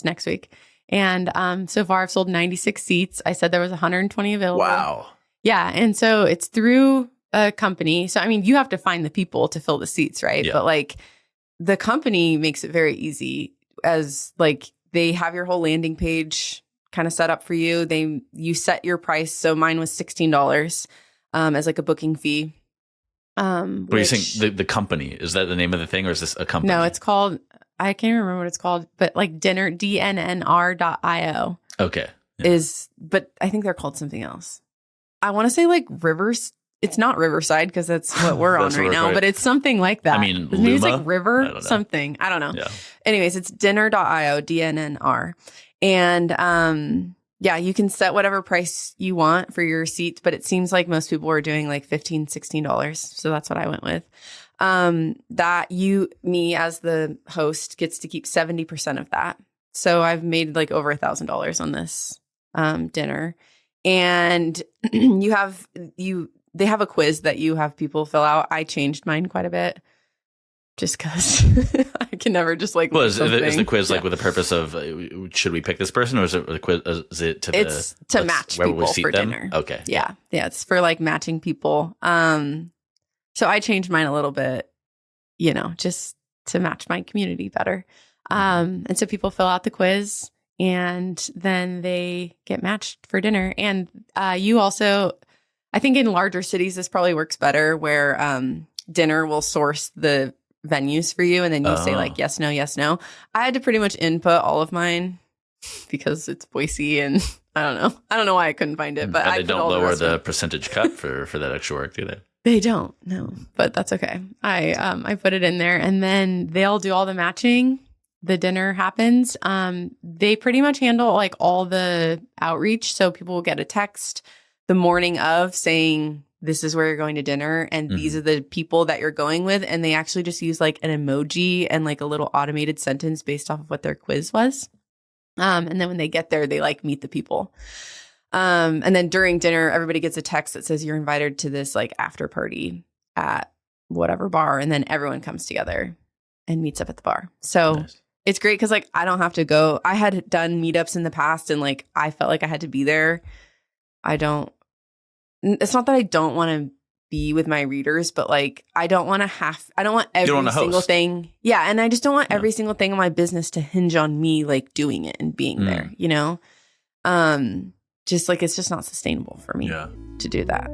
next week. And so far I've sold 96 seats. I said there was 120 available. Wow. Yeah. And so it's through a company. So, I mean, you have to find the people to fill the seats, right? Yeah. But like, the company makes it very easy, as like they have your whole landing page kind of set up for you. You set your price. So mine was $16 as like a booking fee. What are you saying? The company, is that the name of the thing, or is this a company? No, it's called, I can't remember what it's called, but like DNNR.io. Okay. Yeah. But I think they're called something else. I want to say like Rivers. It's not Riverside because that's what we're on right now, but it's something like that. I mean, maybe it's like River something. I don't know. Yeah. Anyways, it's dinner.io, DNNR. And you can set whatever price you want for your seats, but it seems like most people are doing like $15, $16. So that's what I went with. That me as the host gets to keep 70% of that. So I've made like over $1,000 on this dinner. And they have a quiz that you have people fill out. I changed mine quite a bit just because I can never just like. Well, is the quiz like with the purpose of should we pick this person, or is it the quiz? Is it to it's to match people for dinner? Okay, yeah, it's for like matching people. So I changed mine a little bit, just to match my community better. And so people fill out the quiz and then they get matched for dinner. And you also, I think in larger cities, this probably works better where dinner will source the venues for you. And then you say like, yes, no, yes, no. I had to pretty much input all of mine because it's Boise and I don't know why I couldn't find it, but they don't lower the percentage cut for that extra work, do they? They don't, no, but that's okay. I put it in there and then they'll do all the matching. The dinner happens. They pretty much handle like all the outreach. So people will get a text the morning of saying, this is where you're going to dinner and these are the people that you're going with. And they actually just use like an emoji and like a little automated sentence based off of what their quiz was. And then when they get there, they like meet the people. And then during dinner, everybody gets a text that says you're invited to this like after party at whatever bar. And then everyone comes together and meets up at the bar. So it's great because like I don't have to go. I had done meetups in the past and like I felt like I had to be there. It's not that I don't want to be with my readers, but like I don't want every single thing. Yeah. And I just don't want every single thing in my business to hinge on me like doing it and being there, Just like it's just not sustainable for me to do that.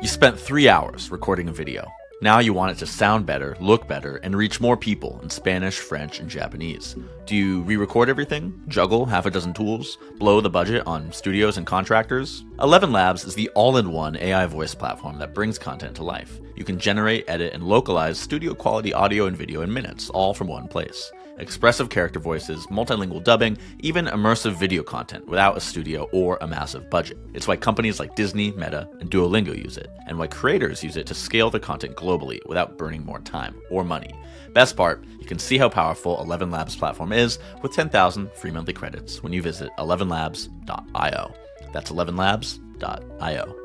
You spent 3 hours recording a video. Now you want it to sound better, look better, and reach more people in Spanish, French, and Japanese. Do you re-record everything? Juggle half a dozen tools? Blow the budget on studios and contractors? 11 Labs is the all-in-one AI voice platform that brings content to life. You can generate, edit, and localize studio-quality audio and video in minutes, all from one place. Expressive character voices, multilingual dubbing, even immersive video content without a studio or a massive budget. It's why companies like Disney, Meta, and Duolingo use it, and why creators use it to scale their content globally without burning more time or money. Best part, you can see how powerful 11 Labs platform is with 10,000 free monthly credits when you visit 11labs.io. That's 11labs.io.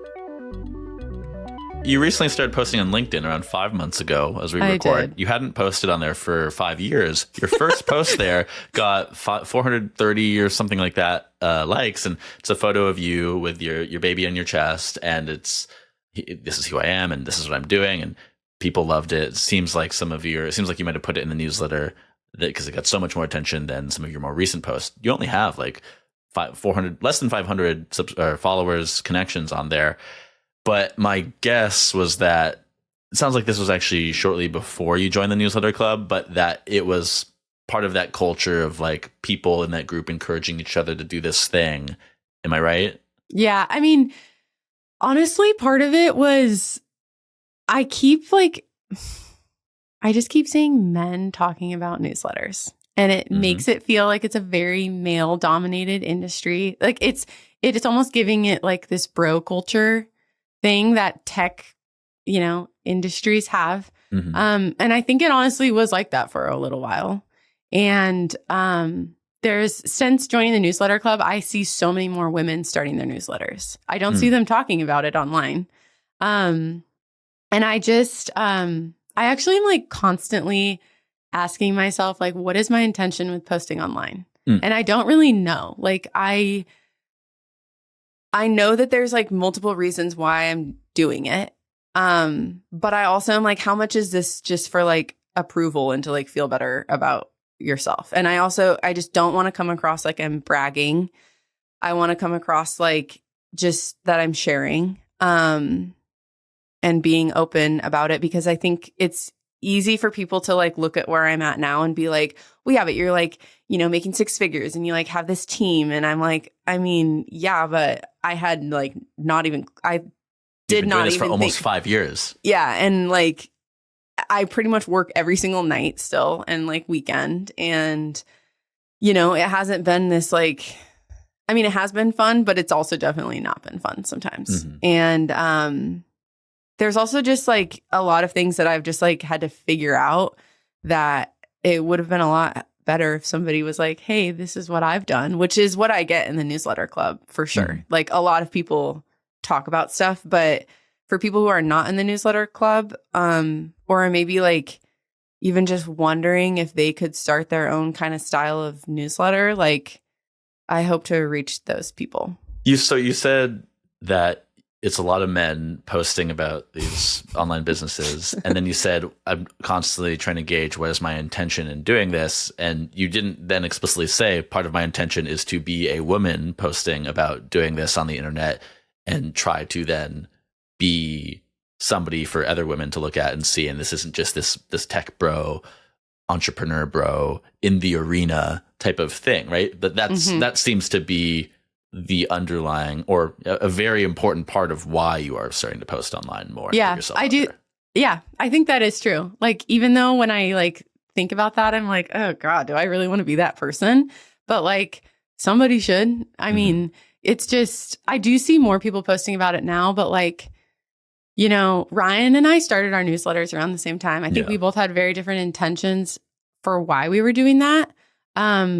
You recently started posting on LinkedIn around 5 months ago as we record. You hadn't posted on there for 5 years. Your first post there got 430 or something like that likes. And it's a photo of you with your baby on your chest. And this is who I am and this is what I'm doing. And people loved it. It seems like it seems like you might have put it in the newsletter because it got so much more attention than some of your more recent posts. You only have like 400, less than 500 followers, connections on there. But my guess was that it sounds like this was actually shortly before you joined the newsletter club, but that it was part of that culture of like people in that group encouraging each other to do this thing. Am I right? Yeah. I mean, honestly, part of it was I just keep seeing men talking about newsletters and it makes it feel like it's a very male dominated industry. Like it's almost giving it like this bro culture thing that tech, industries have. And I think it honestly was like that for a little while. And since joining the newsletter club, I see so many more women starting their newsletters. I don't see them talking about it online. And I actually am like constantly asking myself, like, what is my intention with posting online? And I don't really know. Like, I know that there's like multiple reasons why I'm doing it. But I also am like, how much is this just for like approval and to like feel better about yourself? And I just don't want to come across like I'm bragging. I want to come across like just that I'm sharing and being open about it, because I think it's easy for people to like look at where I'm at now and be like, well, yeah, but you're like, making 6 figures and you like have this team. And I'm like, I mean, yeah, but I had like I did not even for almost 5 years. Yeah. And like, I pretty much work every single night still and like weekend. And, it hasn't been this like, I mean, it has been fun, but it's also definitely not been fun sometimes. And, there's also just like a lot of things that I've just like had to figure out that it would have been a lot better if somebody was like, hey, this is what I've done, which is what I get in the newsletter club for sure. Like a lot of people talk about stuff. But for people who are not in the newsletter club, or maybe like even just wondering if they could start their own kind of style of newsletter, like I hope to reach those people. You said that it's a lot of men posting about these online businesses. And then you said, I'm constantly trying to gauge what is my intention in doing this. And you didn't then explicitly say part of my intention is to be a woman posting about doing this on the internet and try to then be somebody for other women to look at and see. And this isn't just this tech bro, entrepreneur bro in the arena type of thing, right? But that seems to be the underlying or a very important part of why you are starting to post online more. Yeah, I do. Yeah, I think that is true. Like, even though when I like think about that, I'm like, oh God, do I really want to be that person? But like somebody should. I mean, it's just, I do see more people posting about it now, but like, you know, Ryan and I started our newsletters around the same time. I think we both had very different intentions for why we were doing that.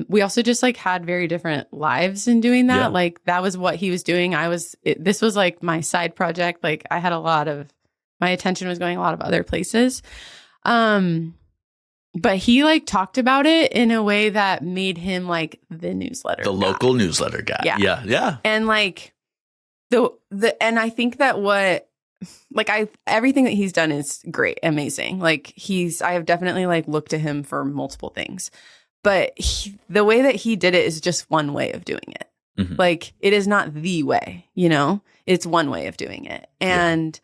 We also just like had very different lives in doing that. Yeah. Like that was what he was doing. This was like my side project. Like I had my attention was going a lot of other places. But he like talked about it in a way that made him like the newsletter guy. Local newsletter guy. Yeah. Yeah. And like and I think that everything that he's done is great, amazing. Like I have definitely like looked to him for multiple things. But the way that he did it is just one way of doing it. Mm-hmm. Like, it is not the way, you know? It's one way of doing it. And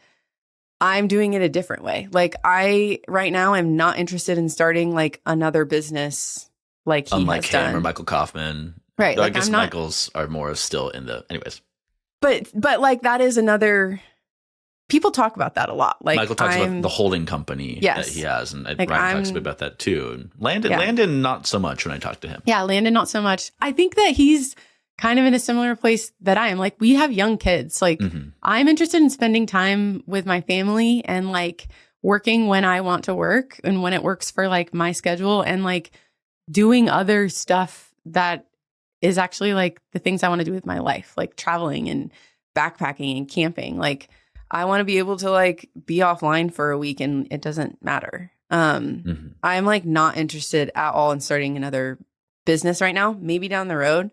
I'm doing it a different way. Like, right now, I'm not interested in starting, like, another business like he Unlike has done. Him or Michael Kaufman. Right. Though like, I guess Michael's are more still in the... Anyways. But like, that is another... People talk about that a lot. Like Michael talks about the holding company that he has, and like Ryan talks a bit about that too. And Landon, not so much when I talk to him. Yeah, Landon, not so much. I think that he's kind of in a similar place that I am. Like we have young kids. Like I'm interested in spending time with my family and like working when I want to work and when it works for like my schedule and like doing other stuff that is actually like the things I want to do with my life, like traveling and backpacking and camping. Like I want to be able to like be offline for a week and it doesn't matter. I'm like not interested at all in starting another business right now, maybe down the road,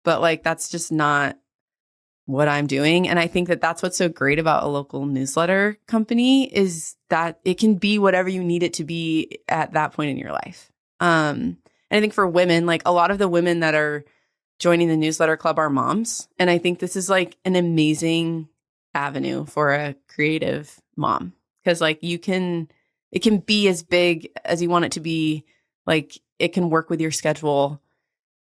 but like that's just not what I'm doing. And I think that that's what's so great about a local newsletter company is that it can be whatever you need it to be at that point in your life. And I think for women, like a lot of the women that are joining the newsletter club are moms. And I think this is like an amazing avenue for a creative mom because like it can be as big as you want it to be. Like it can work with your schedule.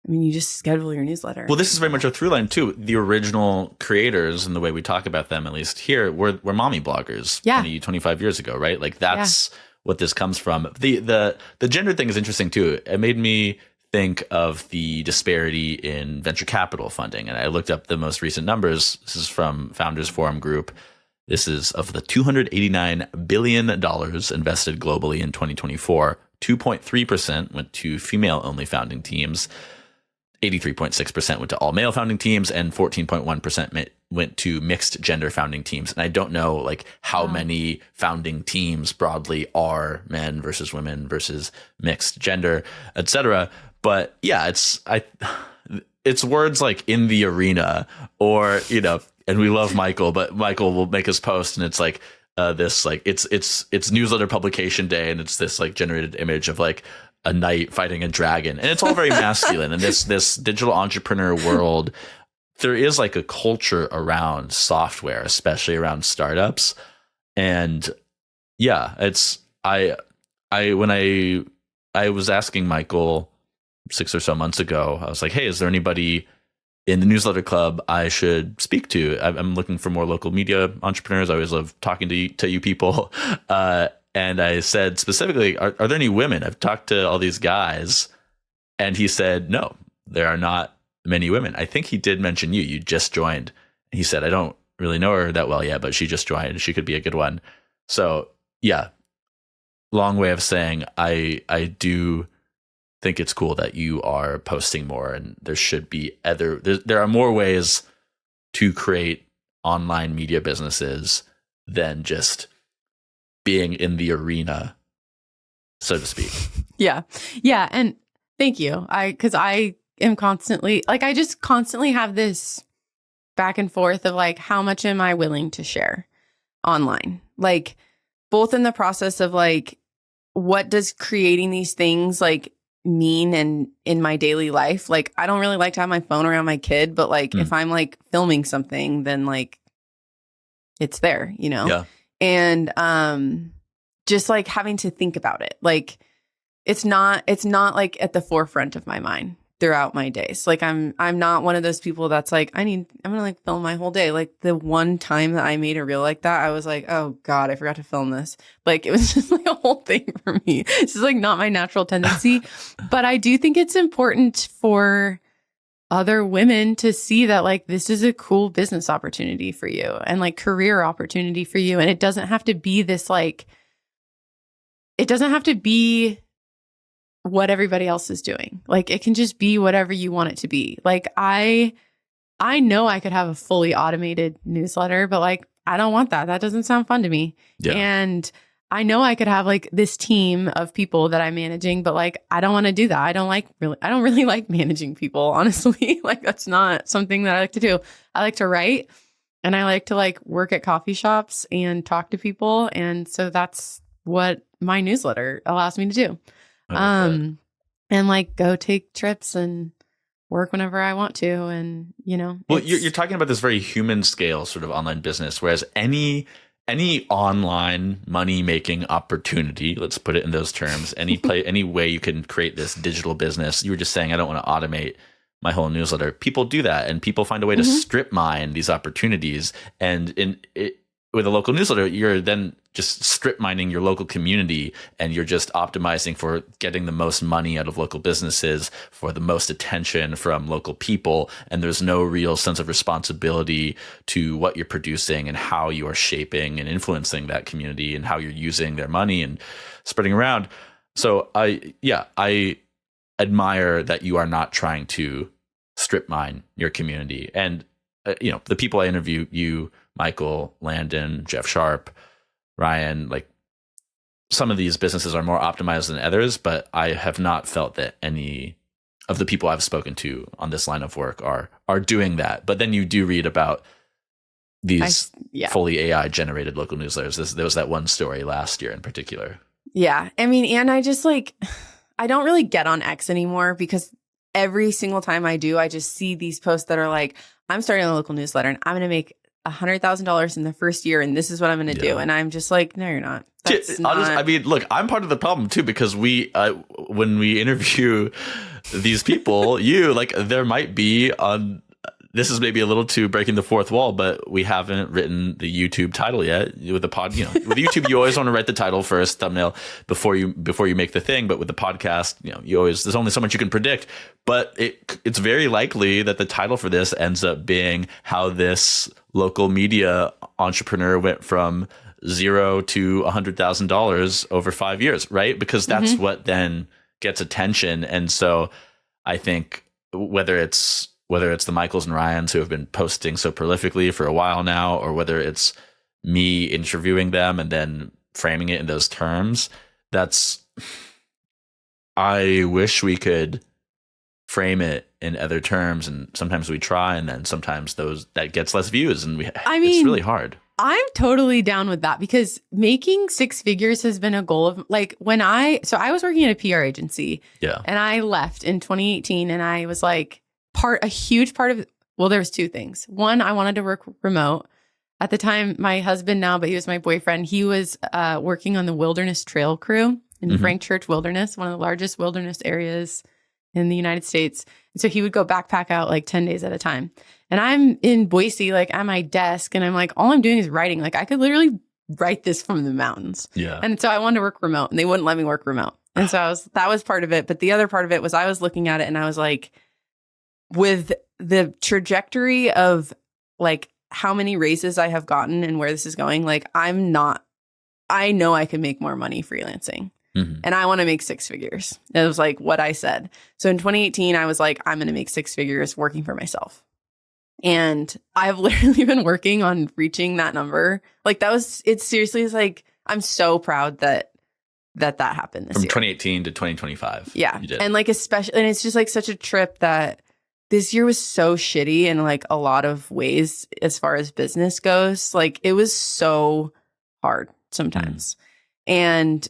I mean, you just schedule your newsletter. Well, this is very much a through line too. The original creators and the way we talk about them, at least here, were mommy bloggers 25 years ago, right? Like that's what this comes from. The gender thing is interesting too. It made me think of the disparity in venture capital funding. And I looked up the most recent numbers. This is from Founders Forum Group. This is of the $289 billion invested globally in 2024, 2.3% went to female-only founding teams, 83.6% went to all-male founding teams, and 14.1% went to mixed gender founding teams. And I don't know like how many founding teams broadly are men versus women versus mixed gender, etc. But yeah, it's words like in the arena or, you know, and we love Michael, but Michael will make his post and it's like this, like it's newsletter publication day. And it's this like generated image of like a knight fighting a dragon. And it's all very masculine. And this digital entrepreneur world, there is like a culture around software, especially around startups. And yeah, when I was asking Michael 6 or so months ago, I was like, hey, is there anybody in the newsletter club I should speak to? I'm looking for more local media entrepreneurs. I always love talking to you people. And I said specifically, are there any women? I've talked to all these guys. And he said, no, there are not many women. I think he did mention you. You just joined. He said, I don't really know her that well yet, but she just joined. She could be a good one. So yeah, long way of saying I do think it's cool that you are posting more, and there should be there are more ways to create online media businesses than just being in the arena, so to speak. Yeah. Yeah. And thank you. Because I am constantly, like, I just constantly have this back and forth of like, how much am I willing to share online? Like, both in the process of like, what does creating these things like mean and in my daily life? Like, I don't really like to have my phone around my kid, but like, if I'm like filming something, then like, it's there, you know? Yeah. And just like having to think about it. Like, it's not like at the forefront of my mind throughout my days. Like, I'm not one of those people that's like, I'm gonna like film my whole day. Like, the one time that I made a reel like that, I was like, oh God, I forgot to film this. Like, it was just like a whole thing for me. This is like not my natural tendency. But I do think it's important for other women to see that like this is a cool business opportunity for you and like career opportunity for you. And it doesn't have to be this like, it doesn't have to be what everybody else is doing. Like, it can just be whatever you want it to be. Like, I know I could have a fully automated newsletter, but like, I don't want that. That doesn't sound fun to me. Yeah. And I know I could have like this team of people that I'm managing, but like, I don't want to do that. I don't really like managing people, honestly. Like, that's not something that I like to do. I like to write and I like to like work at coffee shops and talk to people. And so that's what my newsletter allows me to do. And like go take trips and work whenever I want to. And, you know, well, you're talking about this very human scale sort of online business, whereas any online money making opportunity, let's put it in those terms, any way you can create this digital business. You were just saying, I don't want to automate my whole newsletter. People do that, and people find a way to strip mine these opportunities. And with a local newsletter, you're then just strip mining your local community, and you're just optimizing for getting the most money out of local businesses, for the most attention from local people. And there's no real sense of responsibility to what you're producing and how you are shaping and influencing that community and how you're using their money and spreading around. So I admire that you are not trying to strip mine your community. And the people I interview, you, Michael, Landon, Jeff Sharp, Ryan, like, some of these businesses are more optimized than others, but I have not felt that any of the people I've spoken to on this line of work are doing that. But then you do read about these fully AI generated local newsletters. There was that one story last year in particular. Yeah. I mean, and I just like, I don't really get on X anymore because every single time I do, I just see these posts that are like, I'm starting a local newsletter and I'm going to make $100,000 in the first year, and this is what I'm going to do. And I'm just like, no, you're not. Look, I'm part of the problem too, because when we interview these people, there might be on. This is maybe a little too breaking the fourth wall, but we haven't written the YouTube title yet. With the pod, with YouTube, you always want to write the title first, thumbnail before you make the thing. But with the podcast, there's only so much you can predict. But it's very likely that the title for this ends up being how this local media entrepreneur went from $0 to $100,000 over 5 years, right? Because that's what then gets attention. And so I think whether it's the Michaels and Ryans who have been posting so prolifically for a while now, or whether it's me interviewing them and then framing it in those terms, I wish we could frame it in other terms, and sometimes we try, and then sometimes that gets less views, and it's really hard. I'm totally down with that, because making six figures has been a goal of like I was working at a PR agency, and I left in 2018, and I was like, a huge part of, there was two things. One, I wanted to work remote. At the time, my husband now, but he was my boyfriend, he was working on the Wilderness Trail crew in Frank Church Wilderness, one of the largest wilderness areas in the United States. And so he would go backpack out like 10 days at a time. And I'm in Boise, like at my desk, and I'm like, all I'm doing is writing. Like, I could literally write this from the mountains. Yeah. And so I wanted to work remote, and they wouldn't let me work remote. And so that was part of it. But the other part of it was I was looking at it and I was like, with the trajectory of like how many raises I have gotten and where this is going, like I know I can make more money freelancing, and I want to make six figures. It was like what I said. So in 2018, I was like, I'm going to make six figures working for myself. And I've literally been working on reaching that number. Like it's seriously is like, I'm so proud that happened this From year. 2018 to 2025. Yeah. You did. And like, especially, and it's just like such a trip that this year was so shitty in like a lot of ways as far as business goes. Like it was so hard sometimes. And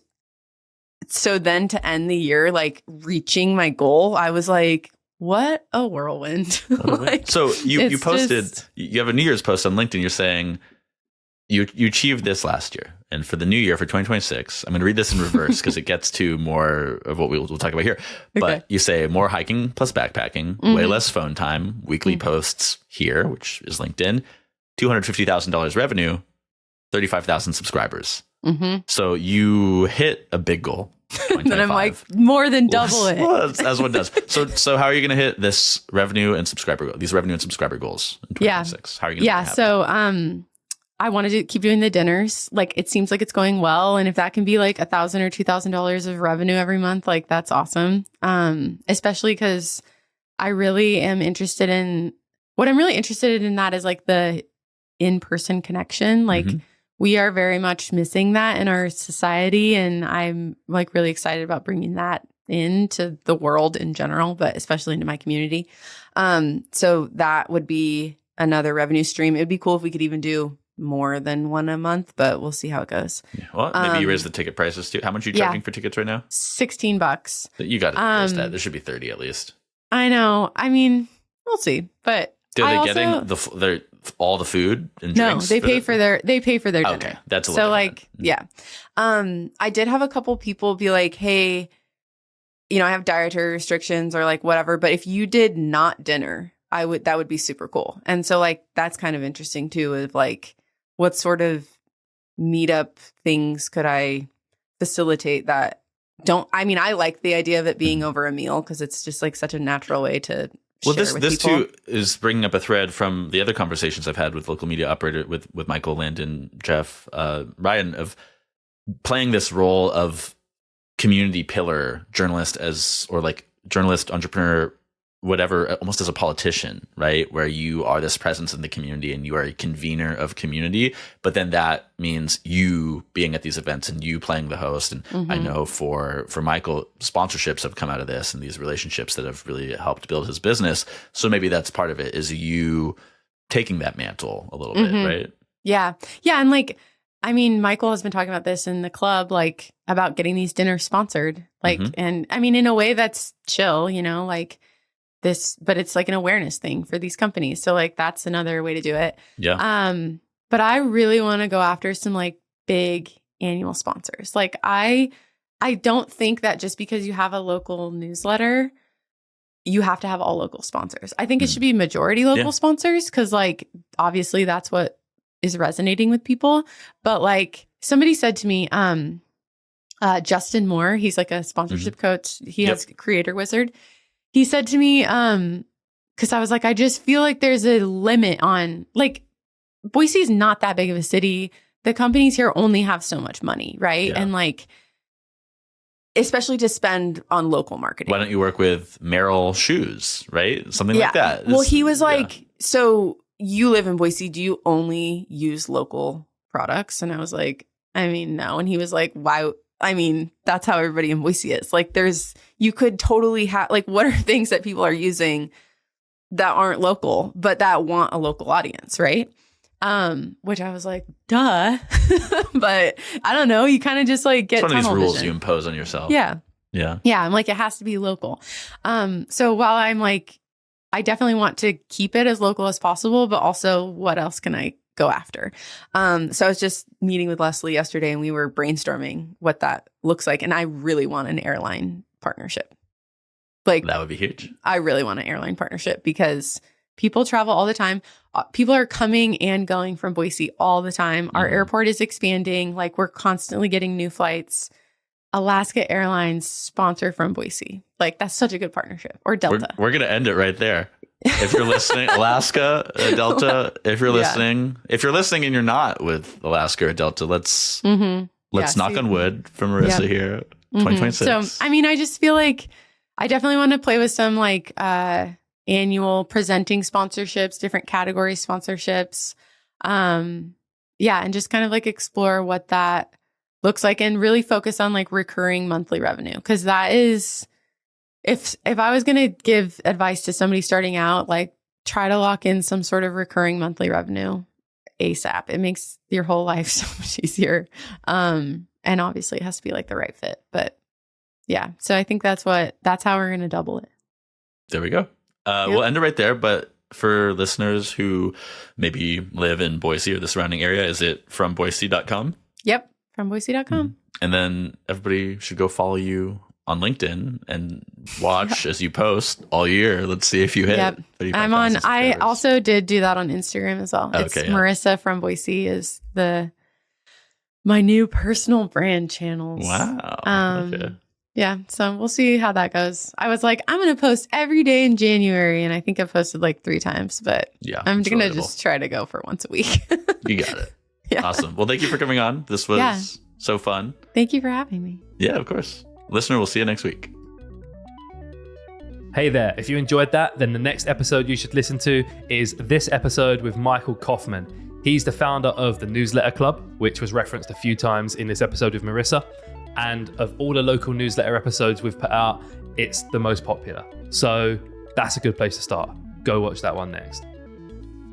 so then to end the year, like reaching my goal, I was like, what a whirlwind. Like, so you posted, just, you have a New Year's post on LinkedIn. You're saying you achieved this last year. And for the new year, for 2026, I'm going to read this in reverse because it gets to more of what we'll talk about here. But you say more hiking plus backpacking, way less phone time, weekly posts here, which is LinkedIn, $250,000 revenue, 35,000 subscribers. So you hit a big goal. Then I'm like more than double it. Well, as one does. So how are you going to hit this revenue and subscriber goals in 2026? How are you going to make it happen? So I wanted to keep doing the dinners. Like it seems like it's going well, and if that can be like $1,000 or $2,000 of revenue every month, like that's awesome. Especially because I really am interested in what I'm really interested in. That is like the in-person connection. Like we are very much missing that in our society, and I'm like really excited about bringing that into the world in general, but especially into my community. So that would be another revenue stream. It'd be cool if we could even do more than one a month, but we'll see how it goes. Yeah. Well, maybe you raise the ticket prices too. How much are you charging for tickets right now? $16. You got to raise that. There should be 30 at least. I know. I mean, we'll see. But are they getting all the food and drinks? No, they pay for their dinner. Okay, that's a little like yeah. I did have a couple people be like, hey, I have dietary restrictions or like whatever, but if you did not dinner, that would be super cool. And so like that's kind of interesting too, of like what sort of meetup things could I facilitate that I like the idea of it being over a meal because it's just like such a natural way to share with this people. too is bringing up a thread from the other conversations I've had with local media operator with Michael, Landon, Jeff, Ryan, of playing this role of community pillar journalist journalist, entrepreneur, whatever, almost as a politician, right? Where you are this presence in the community and you are a convener of community, but then that means you being at these events and you playing the host. And I know for Michael, sponsorships have come out of this and these relationships that have really helped build his business. So maybe that's part of it, is you taking that mantle a little bit, right? Yeah. Yeah. And like, I mean, Michael has been talking about this in the club, like about getting these dinners sponsored. Like, and I mean, in a way that's chill, like this, but it's like an awareness thing for these companies. So like, that's another way to do it. Yeah. But I really want to go after some like big annual sponsors. Like I don't think that just because you have a local newsletter, you have to have all local sponsors. I think it should be majority local sponsors because like, obviously that's what is resonating with people. But like somebody said to me, Justin Moore, he's like a sponsorship coach. He has Creator Wizard. He said to me, because I was like, I just feel like there's a limit on like Boise is not that big of a city. The companies here only have so much money, right? Yeah. And like, especially to spend on local marketing. Why don't you work with Merrill Shoes, right? Something like that. Well, he was like, so you live in Boise. Do you only use local products? And I was like, I mean, no. And he was like, why? I mean, that's how everybody in Boise is. Like you could totally have, like, what are things that people are using that aren't local, but that want a local audience, right? Which I was like, duh. But I don't know. You kind of just like get it's one of these rules vision. You impose on yourself. Yeah. Yeah. Yeah. I'm like, it has to be local. So while I'm like, I definitely want to keep it as local as possible, but also what else can I go after? So I was just meeting with Leslie yesterday and we were brainstorming what that looks like. And I really want an airline partnership. Like that would be huge. I really want an airline partnership because people travel all the time. People are coming and going from Boise all the time. Our airport is expanding. Like we're constantly getting new flights. Alaska Airlines sponsor From Boise. Like that's such a good partnership. Or Delta. We're going to end it right there. If you're listening, Alaska, Delta, if you're listening and you're not with Alaska or Delta, let's knock on wood from Marissa here. 2026. So, I mean, I just feel like I definitely want to play with some like annual presenting sponsorships, different category sponsorships. And just kind of like explore what that looks like and really focus on like recurring monthly revenue. Cause that is, if I was going to give advice to somebody starting out, like try to lock in some sort of recurring monthly revenue ASAP. It makes your whole life so much easier. And obviously it has to be like the right fit, but yeah. So I think that's how we're going to double it. There we go. We'll end it right there. But for listeners who maybe live in Boise or the surrounding area, is it fromboise.com? Yep. Fromboise.com. And then everybody should go follow you on LinkedIn and watch as you post all year. Let's see if you hit. Yep. I'm on. I also did do that on Instagram as well. It's Marissa from Boise is my new personal brand channels. Wow. Okay. Yeah. So we'll see how that goes. I was like, I'm going to post every day in January. And I think I've posted like 3 times, but yeah, I'm going to just try to go for once a week. You got it. Yeah. Awesome. Well, thank you for coming on. This was so fun. Thank you for having me. Yeah, of course. Listener, we'll see you next week. Hey there. If you enjoyed that, then the next episode you should listen to is this episode with Michael Kaufman. He's the founder of the Newsletter Club, which was referenced a few times in this episode with Marissa. And of all the local newsletter episodes we've put out, it's the most popular. So that's a good place to start. Go watch that one next.